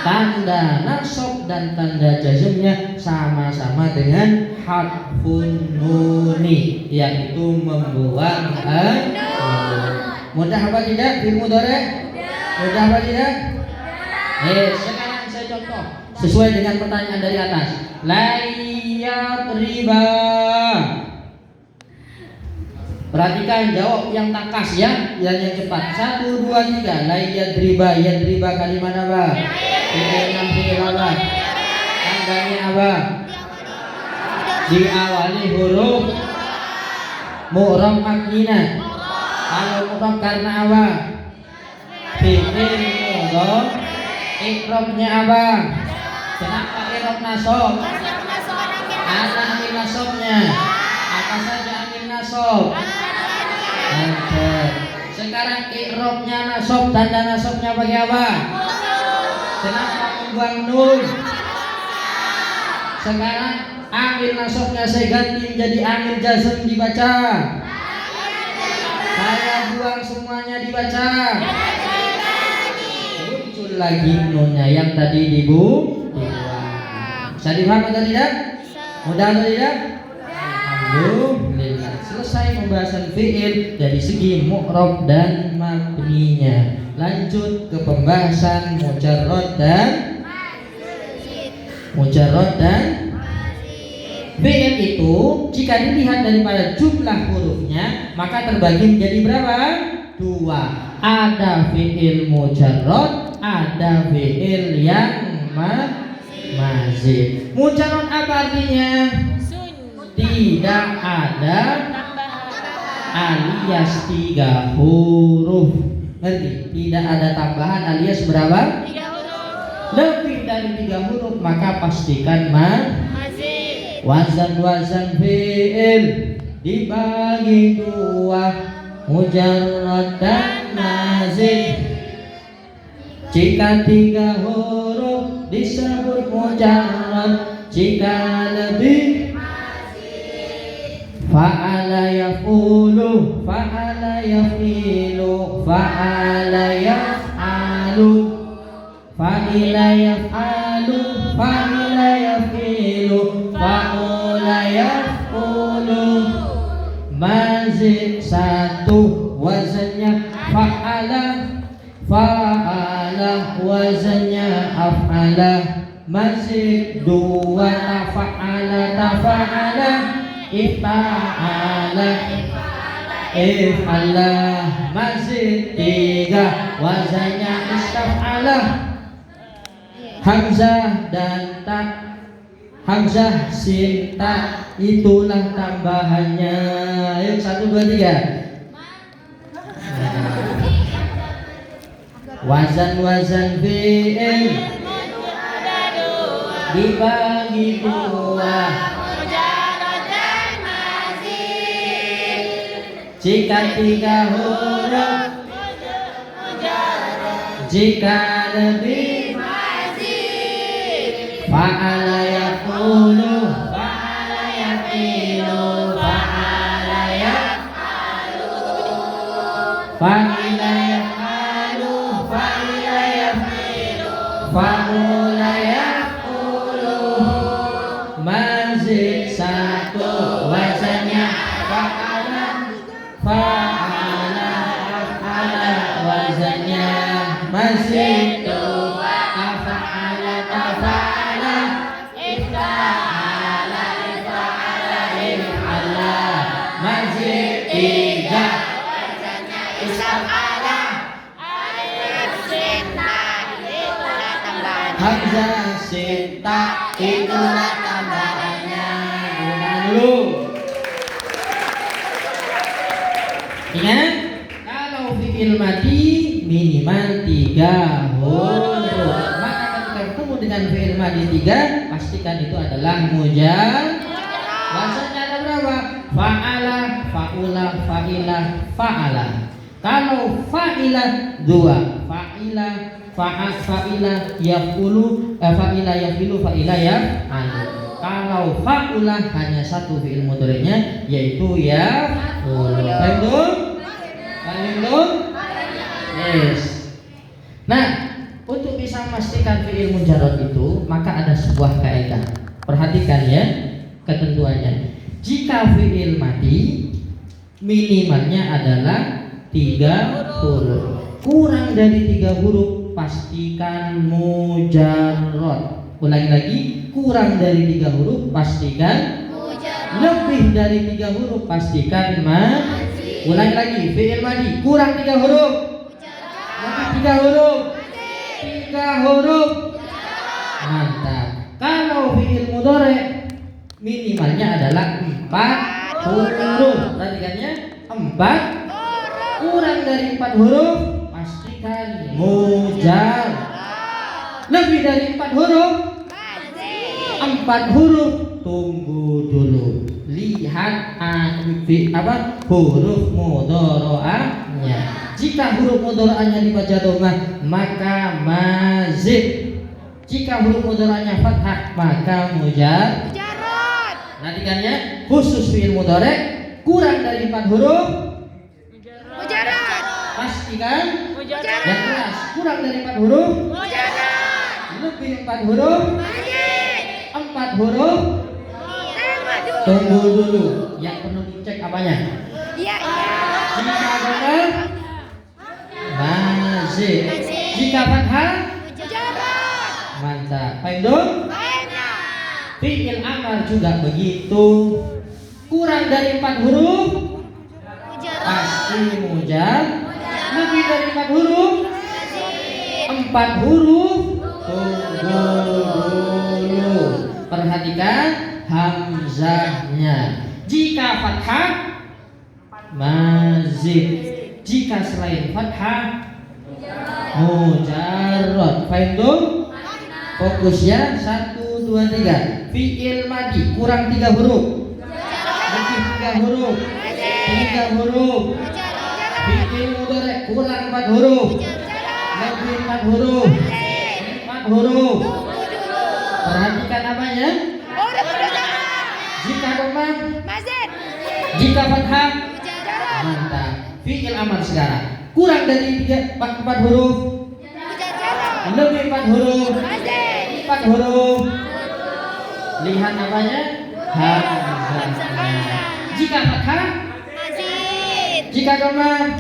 tanda nasab dan tanda jazmnya sama-sama dengan harfun nuni, yaitu membuang mudah apa tidak? Fi'il mudhari mudah apa tidak? Sekarang saya contoh sesuai dengan pertanyaan dari atas. Layat riba. Perhatikan jawab yang tangkas ya, yang cepat. 1, 2, 3. Layat riba. Yadriba kalimat apa? Fi'il apa? Tandanya apa? Diawali huruf mu'rab mabnina. Kalau mu'rab karena apa? Fi'il mudhari. I'rabnya apa? Kenapa i'rab nasab? Ada amil nasabnya. Apa saja amil nasab? Sekarang i'rabnya nasab, tanda nasabnya pakai apa? Kenapa membuang nun? Sekarang amil nasabnya saya ganti menjadi amil jazm dibaca. Saya buang semuanya dibaca. Muncul lagi nunnya yang tadi dibuang. Bisa dipaham atau tidak? Mudah atau tidak? Alhamdulillah. Selesai pembahasan fi'il dari segi mu'rab dan mabninya. Lanjut ke pembahasan mujarrad dan fi'il itu jika dilihat daripada jumlah hurufnya maka terbagi menjadi berapa? 2. Ada fi'il mujarrad, ada fi'il yang mazid. Mujarrad apa artinya? Tidak ada alias 3 huruf. Ngerti? Tidak ada tambahan alias berapa? 3 huruf. Lebih dari 3 huruf maka pastikan Mazid. Wazan fi'il dibagi 2, mujarrad dan mazid. Jika 3 huruf disebut mujarrad, jika lebih fa'ala yaf'ulu, fa'ala yafilu, fa'ala yaf'alu, fa'ila yaf'alu, fa'ila yafilu, fa'ula yaf'ulu. Mazid 1 wazannya fa'ala, fa'ala wazannya af'ala. Mazid 2 tafa'ala, tafa'ala, ifa'ala, if'ala. Mazid 3 wazannya istaf'ala. Hamzah dan ta, hamzah, sin, ta, itulah tambahannya. Ayo 1, 2, 3. Wazan fi'il dibagi 2. Jika 3 huruf, jika lebih, fa'ala yaqulu, fa'ala yaqilu, fa'ala yaf'alu, fa'ila yaf'alu, fa'ila yafilu, fa'ula yaf'ulu. Mazid 1, wazannya fa'ala, fa'ala, af'ala, wazannya mazid 2, af'ala, tafa'ala, ifta'ala, ifa'ala, if'ala, mazid 3, wazannya isaf'ala, hamzah, sin, ta, itulah tambahannya. Ulang dulu. Ingat, kalau fi'il madi minimal 3 huruf. Maka ketika ketemu dengan fi'il madi 3, pastikan itu adalah mujaz. Wazannya ada berapa? Fa'ala, fa'ula, fa'ila, fa'ala. Kalau fa'ila 2, fa'ila, fa'ila, yaf'ulu, fa'ila, yafilu, fa'ila, yaf'alu. Kalau fa'ula hanya 1 fi'il mudhari'nya, yaitu yaf'ulu. Paham? Yes. Nah, untuk bisa memastikan fi'il mujarrad itu, maka ada sebuah kaidah. Perhatikan ya ketentuannya. Jika fi'il madi minimalnya adalah 3 huruf. Kurang dari 3 huruf pastikan mujarrad. Ulangi lagi, kurang dari 3 huruf pastikan mujarrad. Lebih dari 3 huruf pastikan mazid. Ulangi lagi, fi'il madi kurang 3 huruf, lebih 3 huruf, 3 huruf. Mantap. Kalau fi'il mudhari minimalnya adalah 4 huruf. Perhatikannya, 4 kurang dari 4 huruf pastikan mujarrad. Lebih dari 4 huruf, 4 huruf, tunggu dulu. Lihat huruf mudhari'ahnya. Jika huruf mudhari'ahnya dibaca dhammah, maka mazid. Jika huruf mudhari'ahnya fathah, maka mujarrad. Perhatikannya, khusus fi'il mudhari' kurang dari 4 huruf pastikan Mujarrad. yang keras. Kurang dari 4 huruf, lebih 4 huruf, 4 huruf, tunggu dulu. Yang perlu dicek apanya? Jika benar, mazid. Jika fathah, mantap. Paham? Fi'il amar juga begitu. Kurang dari 4 huruf pasti mujarrad. Lebih dari 4 huruf, 4 huruf, tunggu dulu. Perhatikan hamzahnya. Jika fathah, mazid. Jika selain fathah, mujarrad. Paham? Fokusnya 1, 2, 3. Fi'il madi kurang 3 huruf, lebih 3 huruf, 3 huruf. Fi'il mudhari' kurang 4 huruf, lebih 4 huruf, 4 huruf. Perhatikan apanya? Jika dhammah, jika fathah, mantap. Fi'il amar sekarang kurang dari 4 huruf, lebih 4 huruf, 4 huruf. Lihat apanya? Hamzahnya. Jika fathah, jika dhammah,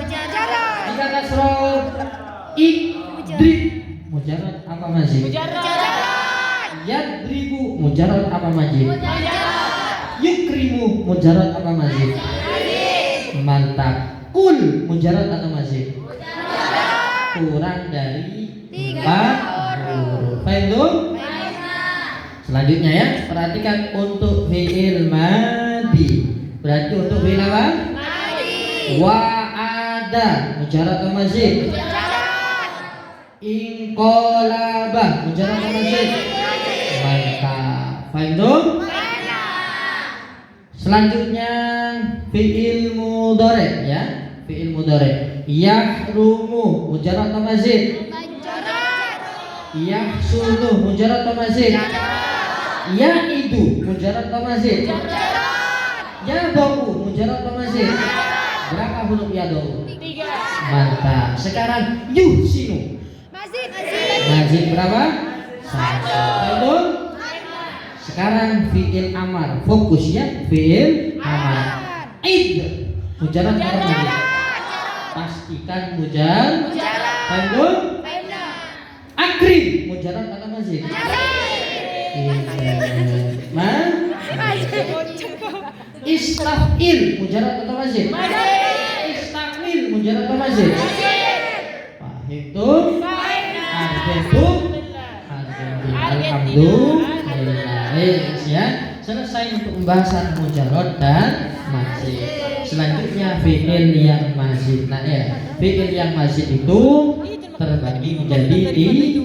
jika kasroh, idrib, mujarrad apa mazid? Yadribu, mujarrad apa mazid? Yukrimu, mujarrad apa mazid? Mantap. Kul, mujarrad atau mazid? Kurang dari 4 huruf. Fahim? Selanjutnya ya, perhatikan untuk fi'il madi. Berarti untuk fi'il apa? Wa'ada mujarrad atau mazid? Inqalaba mujarrad atau mazid? Mantap. Fahim tuh? Selanjutnya fi'il mudhari ya. Fi'il mudhari. Yahrumu mujarrad atau mazid? Yahsunu mujarrad atau mazid? Ya'idu mujarrad atau mazid? Yadau mujarrad atau mazid? Berapa huruf yadau? 3. Mantap. Sekarang yuhsinu. Mazid berapa? 1. Sekarang fi'il amar. Fokus ya, fi'il amar. Id mujarrad atau mazid? Pastikan mujarrad. Fahim? Akrim mujarrad atau mazid? Istafil mujarrad atau mazid? Istafil mujarrad atau mazid? Fahim tuh? Alhamdulillah. Ya, selesai untuk pembahasan mujarrad dan mazid. Selanjutnya fi'il yang mazid. Nah ya, fi'il yang mazid itu terbagi menjadi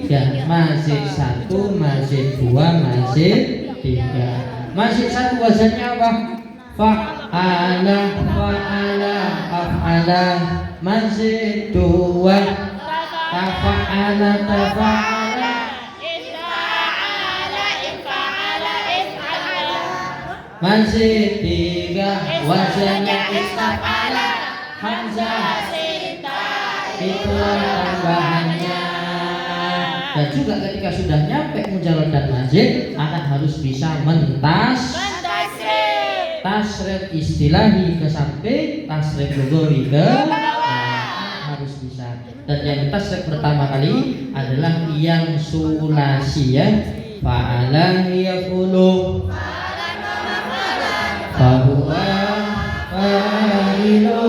3. Mazid 1, mazid 2, mazid 3. Mazid 1 wazannya apa? Fa'ala, fa'ala, af'ala. Mazid 2 tafa'ala, tafa'ala. Mazid 3 wazannya istaf'ala, hamzah. Itulah tambahannya. Dan juga ketika sudah nyampe mujarrad dan mazid, anak harus bisa tasrif istilahi ke samping, tasrif lughawi ke harus bisa. Dan yang tasrif pertama kali adalah yang sulasi ya. Fa'ala yaqulu fahuwa fa'ilu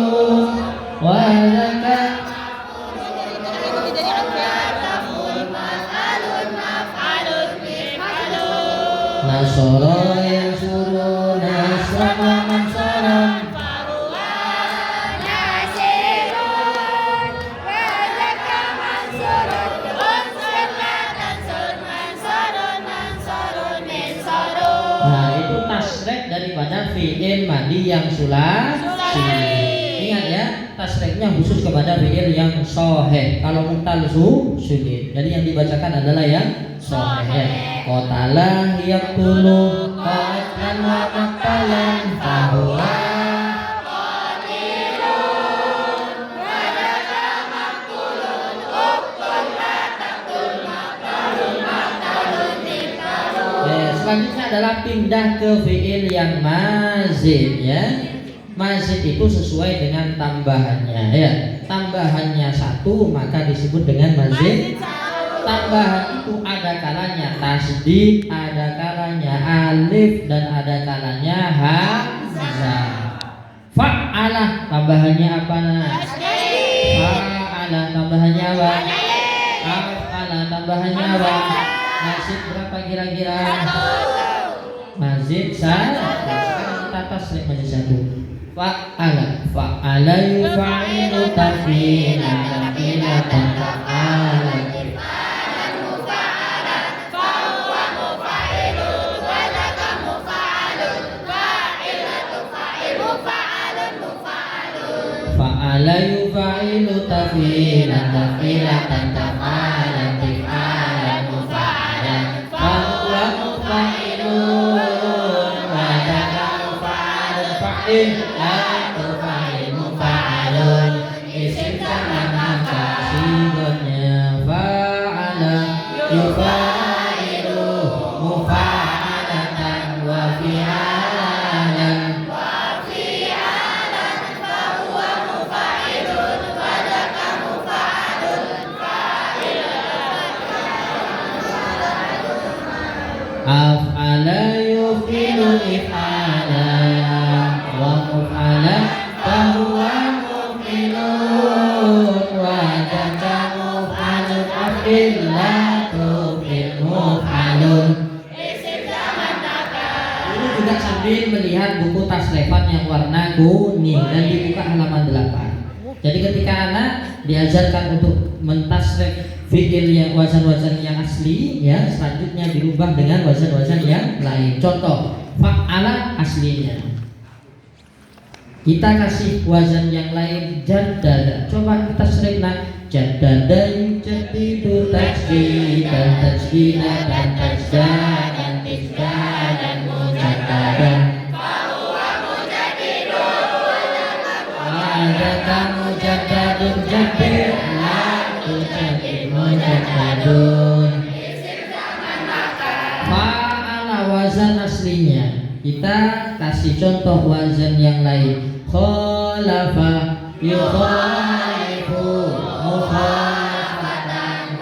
wa laka nasara yansuru nasra mansaran daripada fi'il madi yang sulasi. Ingat ya, tasrifnya khusus kepada fi'il yang sahih. Kalau mutal sulit. Jadi yang dibacakan adalah yang sahih. Qatala yaqtulu qatlan wa qatalan fahuwa selanjutnya adalah pindah ke fi'il yang mazid ya. Mazid itu sesuai dengan tambahannya ya. Tambahannya 1 maka disebut dengan mazid. Tambahan itu ada kalanya tasdid, ada kalanya alif, dan ada kalanya hamzah. Fa'ala tambahannya apa? Fa'ala tambahannya apa? Fa'ala tambahannya apa? Mazid berapa kira-kira? Mazid 1. Sekarang kita tasrif mazid 1. Fa'ala, fa'ala yufa'ilu taf'ilan taf'ilatan fa'ala fa'ala yufa'ilu taf'ilan taf'ilatan taf'alan tif'alan mufa'alan fahuwa mufa'ilun wa daka mufa'alun fa'il atau fa'il mufa'alun isim sama maka sigonya fa'ala yufa'ilu mufa'alatan wa fi'alan af'ala yufilu if'ala wa muf'ala fahuwa muf'ilun wa daka muf'alun af'il la tuf'il sambil melihat buku tasrifat yang warna kuning dan dibuka halaman 8. Jadi ketika anak diajarkan untuk mentasrif fi'il yang wazan-wazan yang asli, ya selanjutnya dirubah dengan wazan-wazan yang lain. Contoh fa'ala aslinya, kita kasih wazan yang lain jaddada. Coba kita tasrifna jaddada yujaddidu tajdidan tajdidan tajdadan tajdadan mujaddadan wa'adaka mujaddadun jaddid la tujaddid mujaddadun. Fa'ala wazan aslinya, kita kasih contoh wazan yang lain. Khalafa yukhalifu mukhalafatan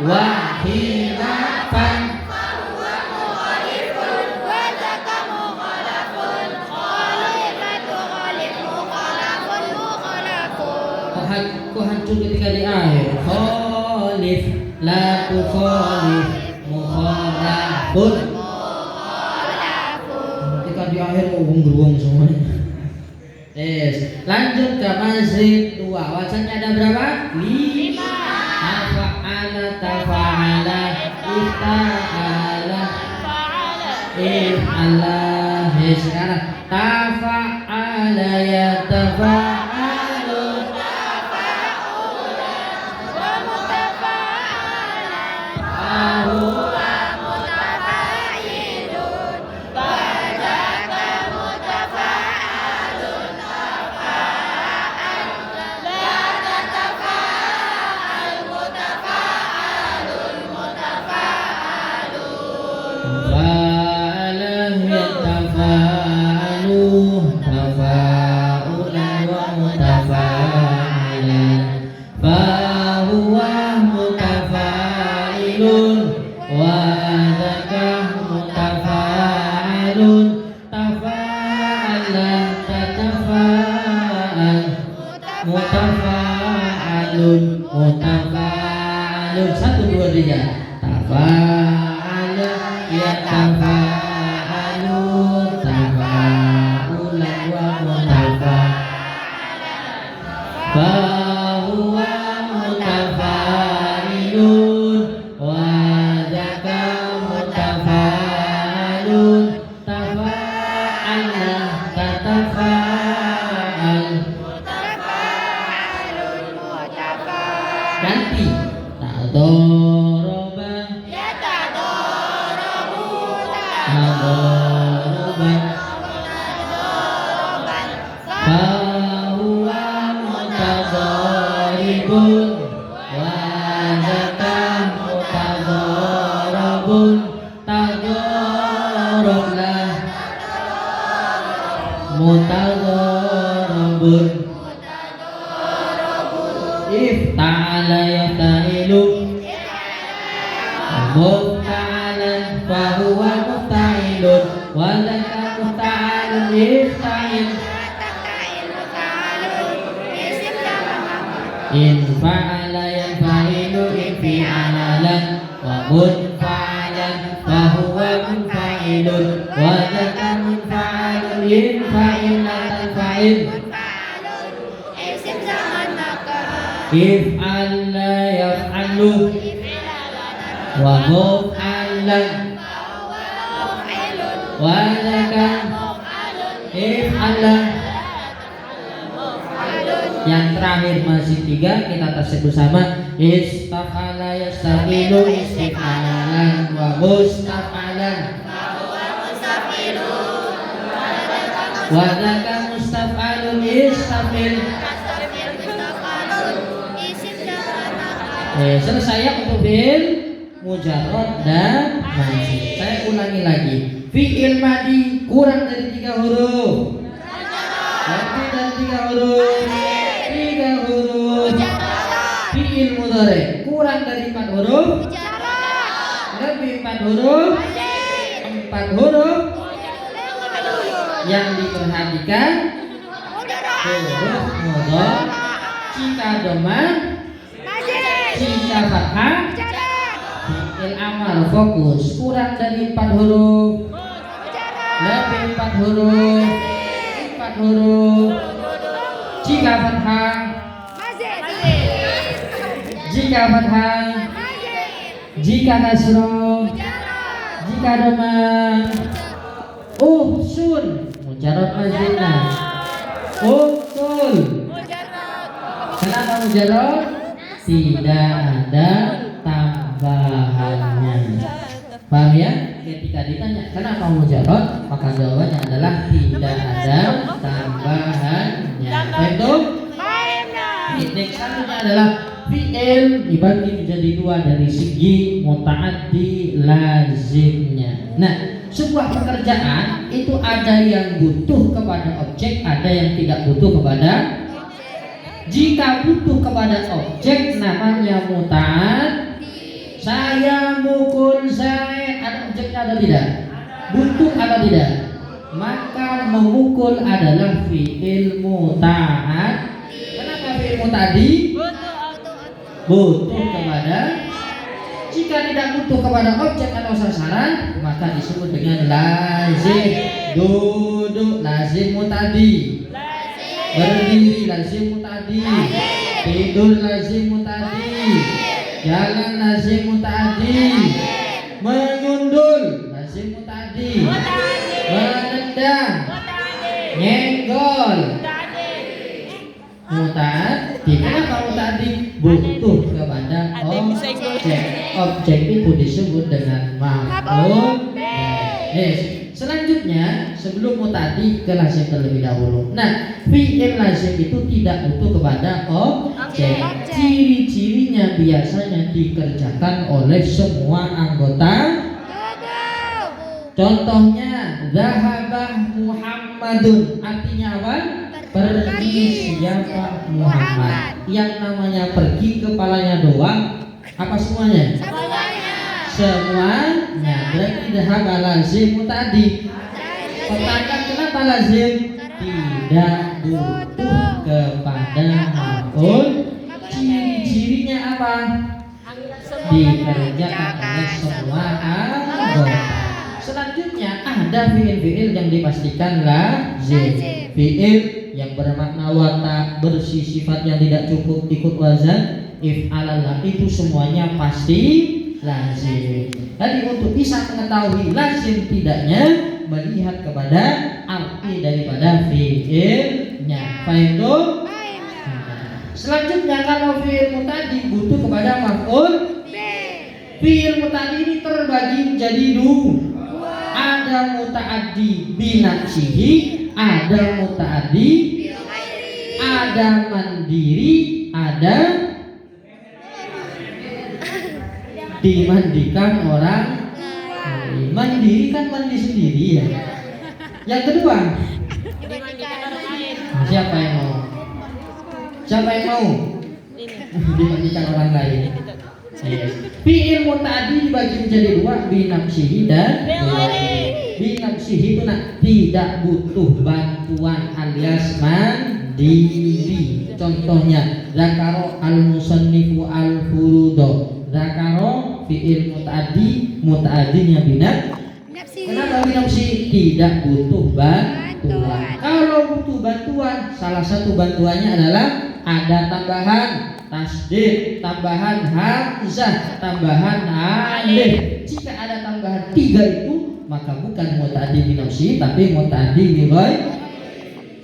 wa khilafan kok hancur ketika di akhir. Khalif la tukhalif mukhalafun, ketika di akhir geruang semuanya. Lanjut ke mazid 2. Wazannya ada berapa? 5. Tafa'ala tafa'ala ifta'ala if'ala. Sekarang tafa'ala ya tafa'alu mutafa'alun mutafa'alun. 1 2 3. Tafa'ala ya tafa'alun tafa'ulan wa mutafa'alan fahuwa mutafa'ilun wa dzaka mutafa'alun tafa'ala tatafa'al. Ganti ta'doroba ta'doroban fahuwa mutadoribun wa dzaka mutadorabun tadoroblah mutadorabun. Ifta'ala yafta'ilu mufta'alan fahuwa mufta'ilun wa dzaka mufta'alun ifta'il. In fa'ala yanfa'ilu infi'alan wa munfa'alan fahuwa munfa'ilun wa dzaka munfa'alun infa'ilatan fa'il. If'ala yaf'alu wa muf'alan wa dzaka if'ala. Yang terakhir masih 3, kita tasbih bersama. Istaf'ala yastafilu istif'alan wa mustaf'alan wa dzaka mustaf'alun istafil. Selesai ya untuk fi'il mujarrad dan mazid. Saya ulangi lagi. Fi'il madi kurang dari 3 huruf. Lebih dari 3 huruf. 3 huruf. Fi'il mudhari kurang dari 4 huruf. Lebih 4 huruf. 4 huruf. Yang diperhatikan huruf mudhari. Jika dhamma, jika fathah, fi'il amar fokus kurang dari 4 huruf. Lebih 4 huruf. 4 huruf. Jika fathah. Jika fathah. Jika kasroh. Jika dhamma. Uhsun. Mujarrad mazina. Uktul. Kenapa mujarrad? Tidak ada tambahannya. Paham ya? Ketika ditanya kenapa mujarrad, maka jawabannya adalah tidak ada tambahannya. Itu titik selanjutnya adalah fi'il dibagi menjadi dua dari segi muta'addi lazimnya. Nah, sebuah pekerjaan itu ada yang butuh kepada objek, ada yang tidak butuh kepada. Jika butuh kepada objek namanya muta'ad. Saya mukul Zaid, ada objeknya atau tidak? Butuh atau tidak? Maka memukul adalah fi'il muta'ad. Kenapa fi'il muta'addi? Butuh kepada. Jika tidak butuh kepada objek atau sasaran, maka disebut dengan lazim. Duduk lazim muta'addi. Berdiri lazim muta'addi. Tidur lazim muta'addi. Jalan lazim muta'addi. Menyundul lazim muta'addi. Menendang. Nyenggol muta'addi. Kenapa muta'addi? Butuh kepada objek. Objek itu disebut dengan maf'ul. Selanjutnya sebelum muta'addi ke lazim terlebih dahulu. Nah, fi'il lazim itu tidak butuh kepada objek. Ciri-cirinya biasanya dikerjakan oleh semua anggota. Contohnya zahabah Muhammadun, artinya apa? Pergi siapa Muhammad. Yang namanya pergi kepalanya doang, apa semuanya? Semuanya. Berarti zahaba lazim muta'addi. Pertanyaan kenapa lazim? Tidak butuh kepada maf'ul. Ciri-cirinya apa? Dikerjakan oleh semua anggota. Selanjutnya ada fi'il-fi'il yang dipastikan lazim. Fi'il yang bermakna wata, bersifat yang tidak cukup ikut wazan, if'alallah, itu semuanya pasti lazim. Jadi untuk bisa mengetahui lazim tidaknya, melihat kepada arti daripada fi'ilnya. Fahim tuh? Selanjutnya kalau fi'il muta'addi butuh kepada maf'ul. Fi'il muta'addi ini terbagi menjadi dua. Ada muta'addi binafsihi, ada muta'addi, ada mandiri, ada dimandikan orang. Mandiri kan mandi sendiri ya. Yang kedua, siapa yang mau? Siapa yang mau? Dimandikan orang lain. Fi'il muta'addi dibagi menjadi dua, binafsihi dan binafsihi itu tidak butuh bantuan alias mandiri. Contohnya zakaro al-musannifu al-furudo. Zakaro fi'il muta'addi, muta'addinya binafsi. Kenapa binafsi? Tidak butuh bantuan. Kalau butuh bantuan, salah satu bantuannya adalah ada tambahan tasdid, tambahan hamzah, tambahan alif. Jika ada tambahan 3 itu, maka bukan muta'addi binafsi tapi muta'addi bighairi.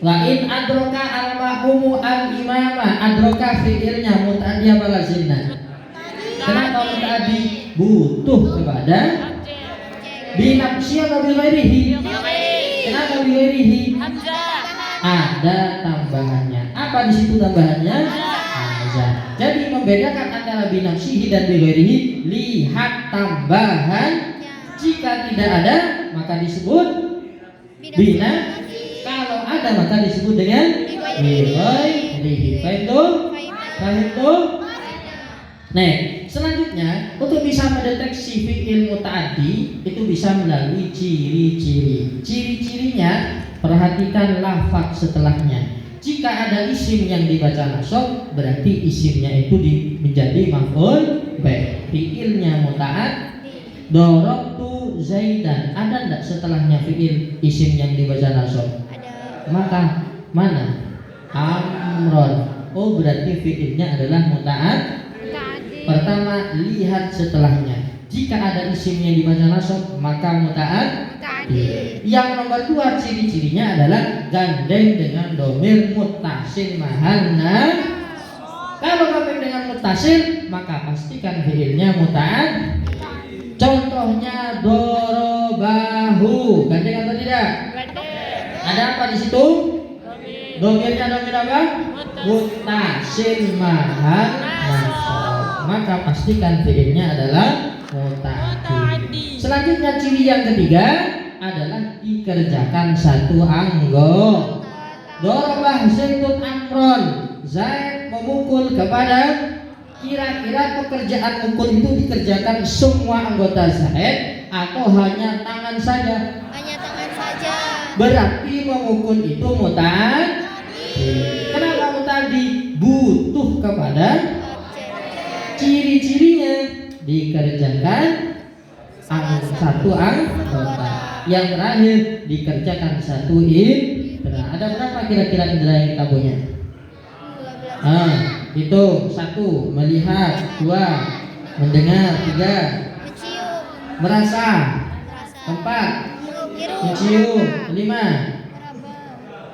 Wa in adroka al-mahmumu al-imamah, adroka fi'ilnya muta'addi apa lazimnya? Kenapa muta'addi? Butuh kepada binafsi atau bighairihi? Kenapa bighairihi? Ada tambahannya. Apa di situ tambahannya? Hamzah. Jadi membedakan antara binafsihi dan bighairihi, lihat tambahan. Jika tidak ada maka disebut bina. Kalau ada maka disebut dengan bighairihi. Paham itu? Nah, selanjutnya untuk bisa mendeteksi fi'il muta'addi itu bisa melalui ciri-ciri. Ciri-cirinya, perhatikan lafaz setelahnya. Jika ada isim yang dibaca nasab, berarti isimnya itu menjadi maf'ul bih. Fi'ilnya muta'addi. Darabtu Zaidan. Ada enggak setelahnya fiil isim yang dibaca nasab? Ada. Maka mana? Amron. Oh, berarti fiilnya adalah muta'ad. Tadi. Pertama, lihat setelahnya. Jika ada isim yang dibaca nasab, maka muta'ad. Tadi. Yang nomor 2 ciri-cirinya adalah gandeng dengan domir muttasil mahalna. Kalau gandeng dengan muttasil, maka pastikan fiilnya muta'ad. Contohnya dorobahu, gandeng atau tidak? Ada apa di situ? Domirnya domir apa? Muttasil mahal nasab. Maka pastikan fiilnya adalah muta'addi. Selanjutnya ciri yang ketiga adalah dikerjakan satu anggota. Dorobah Zaidun Amron. Zaid memukul kepada. Kira-kira pekerjaan mukul itu dikerjakan semua anggota Zaid atau hanya tangan saja? Hanya tangan saja. Berarti memukul itu muta'addi. Kenapa muta'addi? Butuh kepada ciri-cirinya, dikerjakan satu anggota. Yang terakhir dikerjakan satu indera. Ada berapa kira-kira indera yang kita punya? 12. Itu 1 melihat, 2 mendengar, 3 Mencium. merasa, Merasa. 4 Menghirup. mencium, 5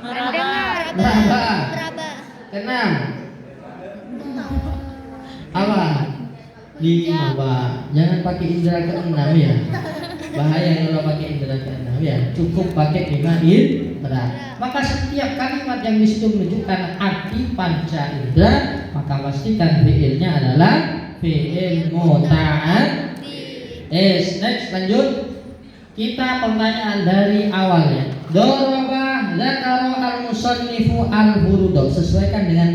Meraba. meraba, Meraba. 6 apa? 5 Pak. Jangan pakai indera ke-6 ya. Bahaya kalau pakai indera ke-6 ya. Cukup pakai 5 indera. Maka setiap kalimat yang disitu menunjukkan arti panca indera, maka pastikan fiilnya adalah fiil muta'addi. Next lanjut. Kita pertanyaan dari awal ya. Doroba dzakara al-musannifu al-furuda. Sesuaikan dengan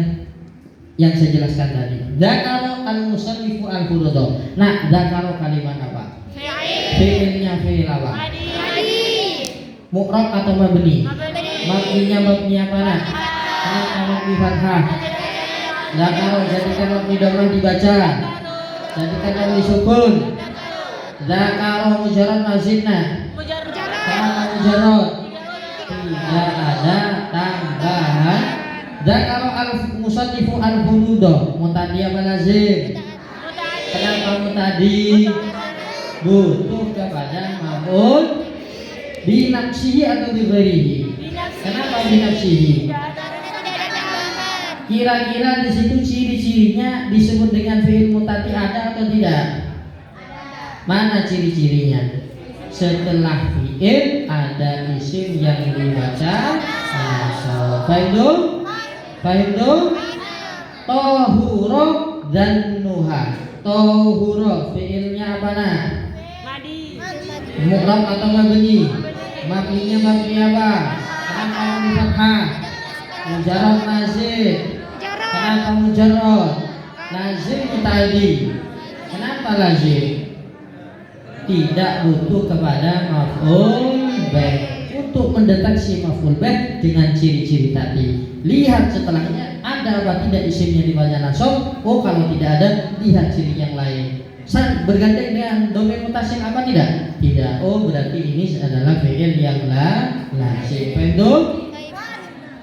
yang saya jelaskan tadi. Dzakara al-musannifu al-furuda. Nah, dzakara kalimat apa? Fiilnya fiil apa? Mu'rab atau mabni? Mabninya mabni apa nak? Kenapa mabni fathah? Dzakara jadikan mabni dhammah dibaca. Jadikan mabni sukun. Dzakara mujarrad mazidna. Kenapa mujarrad? Tidak ada tambahan. Dzakara al-musannifu al-furuda. Mutadi apa lazim? Kenapa mutadi? Butuh kepada maf'ul binafsihi atau bighairihi. Kenapa binafsihi? Kira-kira di situ ciri-cirinya disebut dengan fi'il mutadi ada atau tidak? Mana ciri-cirinya? Setelah fi'il ada isim yang dibaca nasab. Fahim dong? Tohuro dan nuha. Tohuro fi'ilnya apa nah? Mu'rab atau mabni? Mabninya mabni apa? Kenapa mabni fathah? Mujarrad mazid. Kenapa mujarrad? Lazim tadi. Kenapa lazim? Tidak butuh kepada maf'ul bih. Untuk mendeteksi maf'ul bih dengan ciri-ciri tadi, lihat setelahnya ada apa tidak isimnya dibaca nasab. Oh, kalau tidak ada, lihat ciri yang lain. Bergandeng dengan domir mutasil apa tidak? Tidak. Oh, berarti ini adalah fi'il yang lazim. Paham?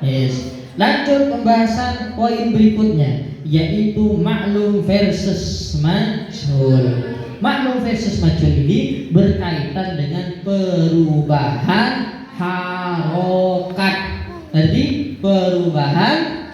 Yes. Lanjut pembahasan poin berikutnya, yaitu maklum versus majhul. Maklum versus majhul ini berkaitan dengan perubahan harokat. Jadi perubahan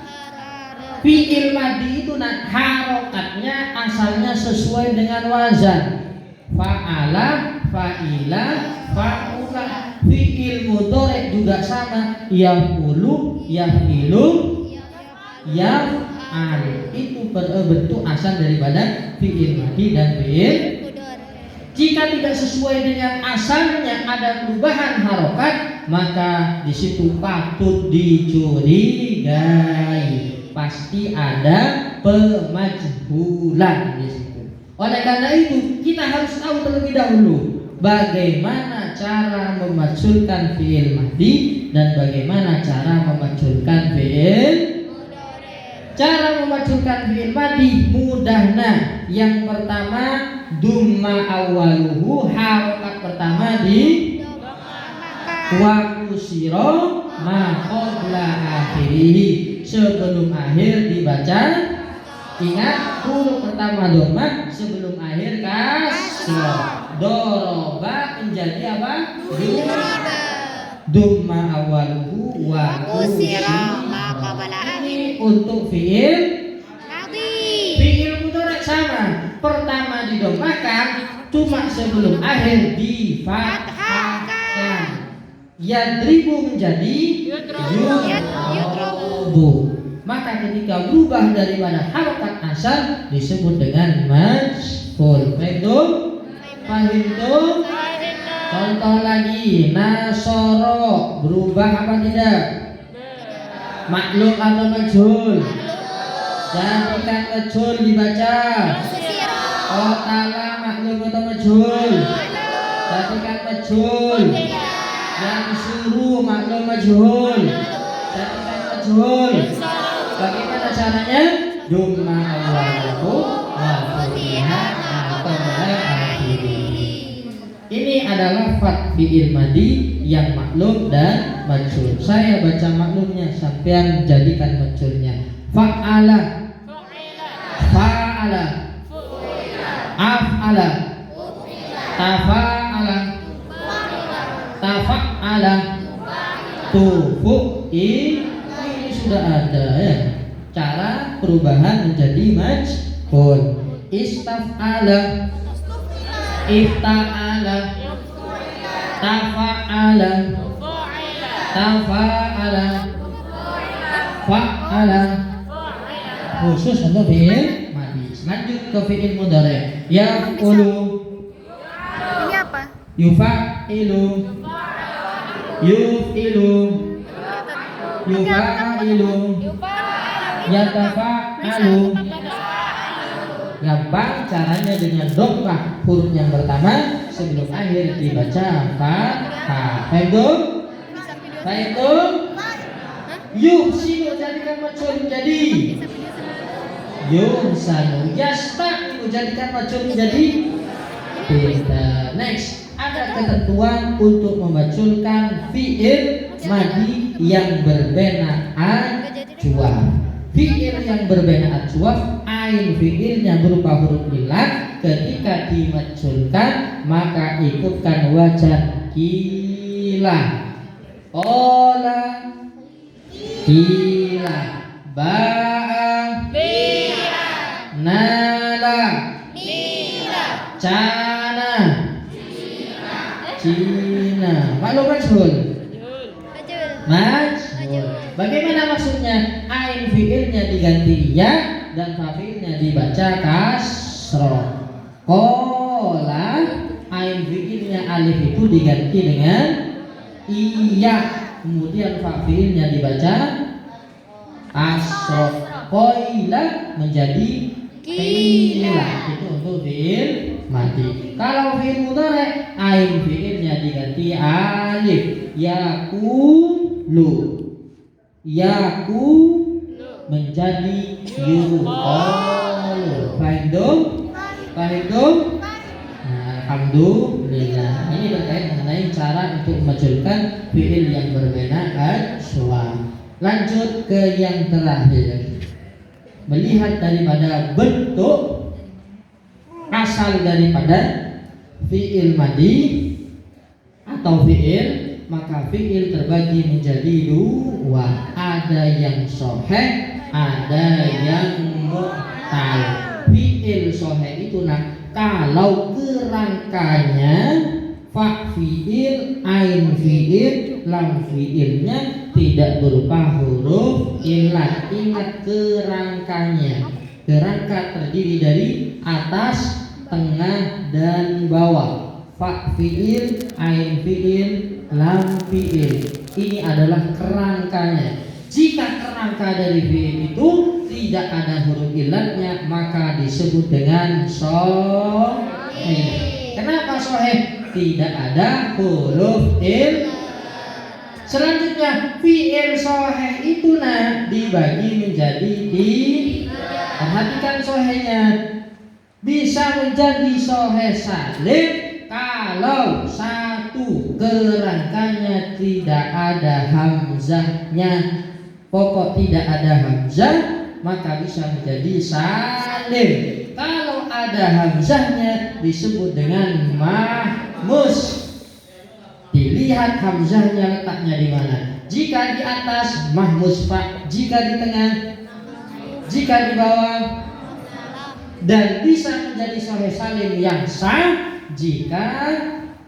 fi'il madhi itu harokatnya asalnya sesuai dengan wazan. Fa'ala, fa'ila, fa'ula. Fi'il mudhari juga sama. Yaf'ulu, yaf'ilu, yaf'al. Itu bentuk asal daripada fi'il madhi dan fi'il. Jika tidak sesuai dengan asalnya ada perubahan harokat, maka di situ patut dicurigai. Pasti ada pemajhulan di situ. Oleh karena itu kita harus tahu terlebih dahulu bagaimana cara memajhulkan fi'il madhi dan bagaimana cara memajhulkan fi'il. Cara memajhulkan fi'il madhi mudah. Nah, yang pertama dumma awaluhu, harokat pertama doma di Maka wa kusiro ma qabla akhirih, sebelum akhir dibaca. Ingat huruf pertama doma, sebelum akhir kasro. Doroba menjadi apa? Dumma awaluhu wa kusiro ma kusiro. qabla Ini untuk fiil Madi. fiil mudhari sama. Pertama didomakan, cuma sebelum akhir difathahkan. Yadribu menjadi yudrobu. Maka ketika berubah daripada harokat asal disebut dengan majhul. Fahimtum? Contoh lagi, nasoro berubah apa tidak? Maklum atau majhul? Jadikan majhul dibaca. Qatala maklum atau majhul? Jadikan majhul. Yang suruh maklum majhul. Jadikan majhul. Bagaimana caranya? Dumma awaluhu wa futiha atau akhirih. Ini adalah fat fi'il madi yang maklum dan majhul. Saya baca maklumnya, sampean jadikan majhulnya. Fa'ala, fa'ala, af'ala, tafa'ala, tafa'ala, tufu'i. Ini sudah ada ya. Cara perubahan menjadi majhul. Istaf'ala, ifta'ala, tafa'ala, tafa'ala, fa'ala. Khusus untuk fi'il madi. Lanjut ke fi'il mudhari. Yaf'ulu, Ini apa? yufa'ilu, yuf'ilu, yufa'ilu, yatafa'alu. Gampang caranya dengan dhammah huruf yang pertama sebelum akhir dibaca fathah. Paham? Paham? Yuhsinu jadikan majhul menjadi yuhsanu. Yasta'inu jadikan majhul menjadi beda. Next, ada ketentuan untuk memajhulkan fi'il madi yang berbena ajwaf. Fi'il yang berbena ajwaf, ain fi'ilnya berupa huruf ilat, ketika dimajhulkan maka ikutkan wajan kila. Ola, kila, ba'a, nala, cana, cina. Maklum majhul? Majhul. Bagaimana maksudnya? Ain fi'ilnya diganti ya dan fa'ilnya dibaca kasroh. Qala, ain fi'ilnya alif itu diganti dengan iya, kemudian fa'ilnya dibaca kasroh. Qaila menjadi qila. Itu untuk fi'il madi. Kalau fi'il mudhari, ain fi'ilnya diganti alif. Yaqulu, yaku menjadi yuqalu. Fahim? Fahim? Nah, alhamdulillah. Ini berkait mengenai cara untuk memajhulkan fi'il yang berbena ajwaf. Lanjut ke yang terakhir. Melihat daripada bentuk asal daripada fi'il madi atau fi'il, maka fi'il terbagi menjadi dua. Ada yang sahih, ada yang mu'tal. Fi'il sahih itu kalau kerangkanya fa fi'il, ain fi'il, lam fi'ilnya tidak berupa huruf ilat. Ingat kerangkanya. Kerangka terdiri dari atas, tengah, dan bawah. Fa fi'il, ain fi'il, lam fi'il. Ini adalah kerangkanya. Jika kerangka dari fi'il itu tidak ada huruf ilatnya, maka disebut dengan sahih. Kenapa sahih? Tidak ada huruf ilat. Selanjutnya fi'il sahih itu dibagi menjadi tiga. Perhatikan sahihnya. Bisa menjadi sahih salim kalau satu satu kerangkanya tidak ada hamzahnya, pokok tidak ada hamzah, maka bisa menjadi salim. Kalau ada hamzahnya disebut dengan mahmus. Dilihat hamzahnya letaknya di mana. Jika di atas mahmus fa, jika di tengah, jika di bawah, dan bisa menjadi sahih salim yang sah jika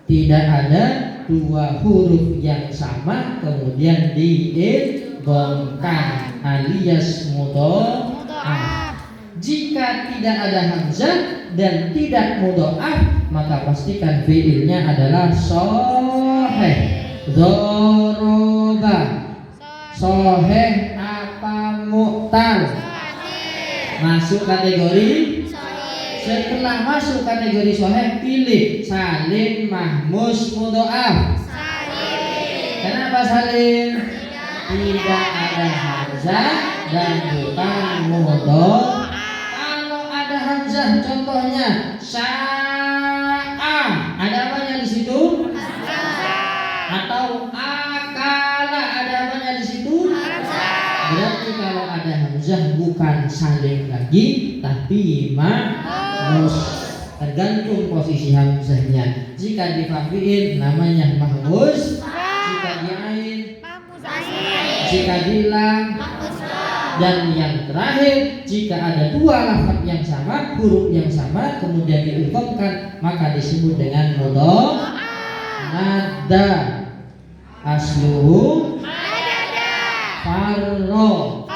tidak ada dua huruf yang sama kemudian diidghamkan alias mudha'af. Jika tidak ada hamzah dan tidak mudha'af, maka pastikan fiilnya adalah sahih. Dzaraba sahih apa mu'tal? Masuk kategori. Setelah masuk kategori sahih, pilih salim, mahmus, mudha'af. Kenapa salim? Tidak ada hamzah dan bukan mudha'af. Kalau ada hamzah, contohnya sya'a, ada apanya di situ? Atau akala, ada apanya di situ? Berarti kalau ada hamzah bukan salim lagi, tapi mahmus. Tergantung posisi hamzahnya. Jika di fi'il namanya mahmus, jika di ain, jika di lam, dan yang terakhir jika ada dua lafaz yang sama, huruf yang sama, kemudian diidghamkan, maka disebut dengan mudha'af. Nada asluhu farro,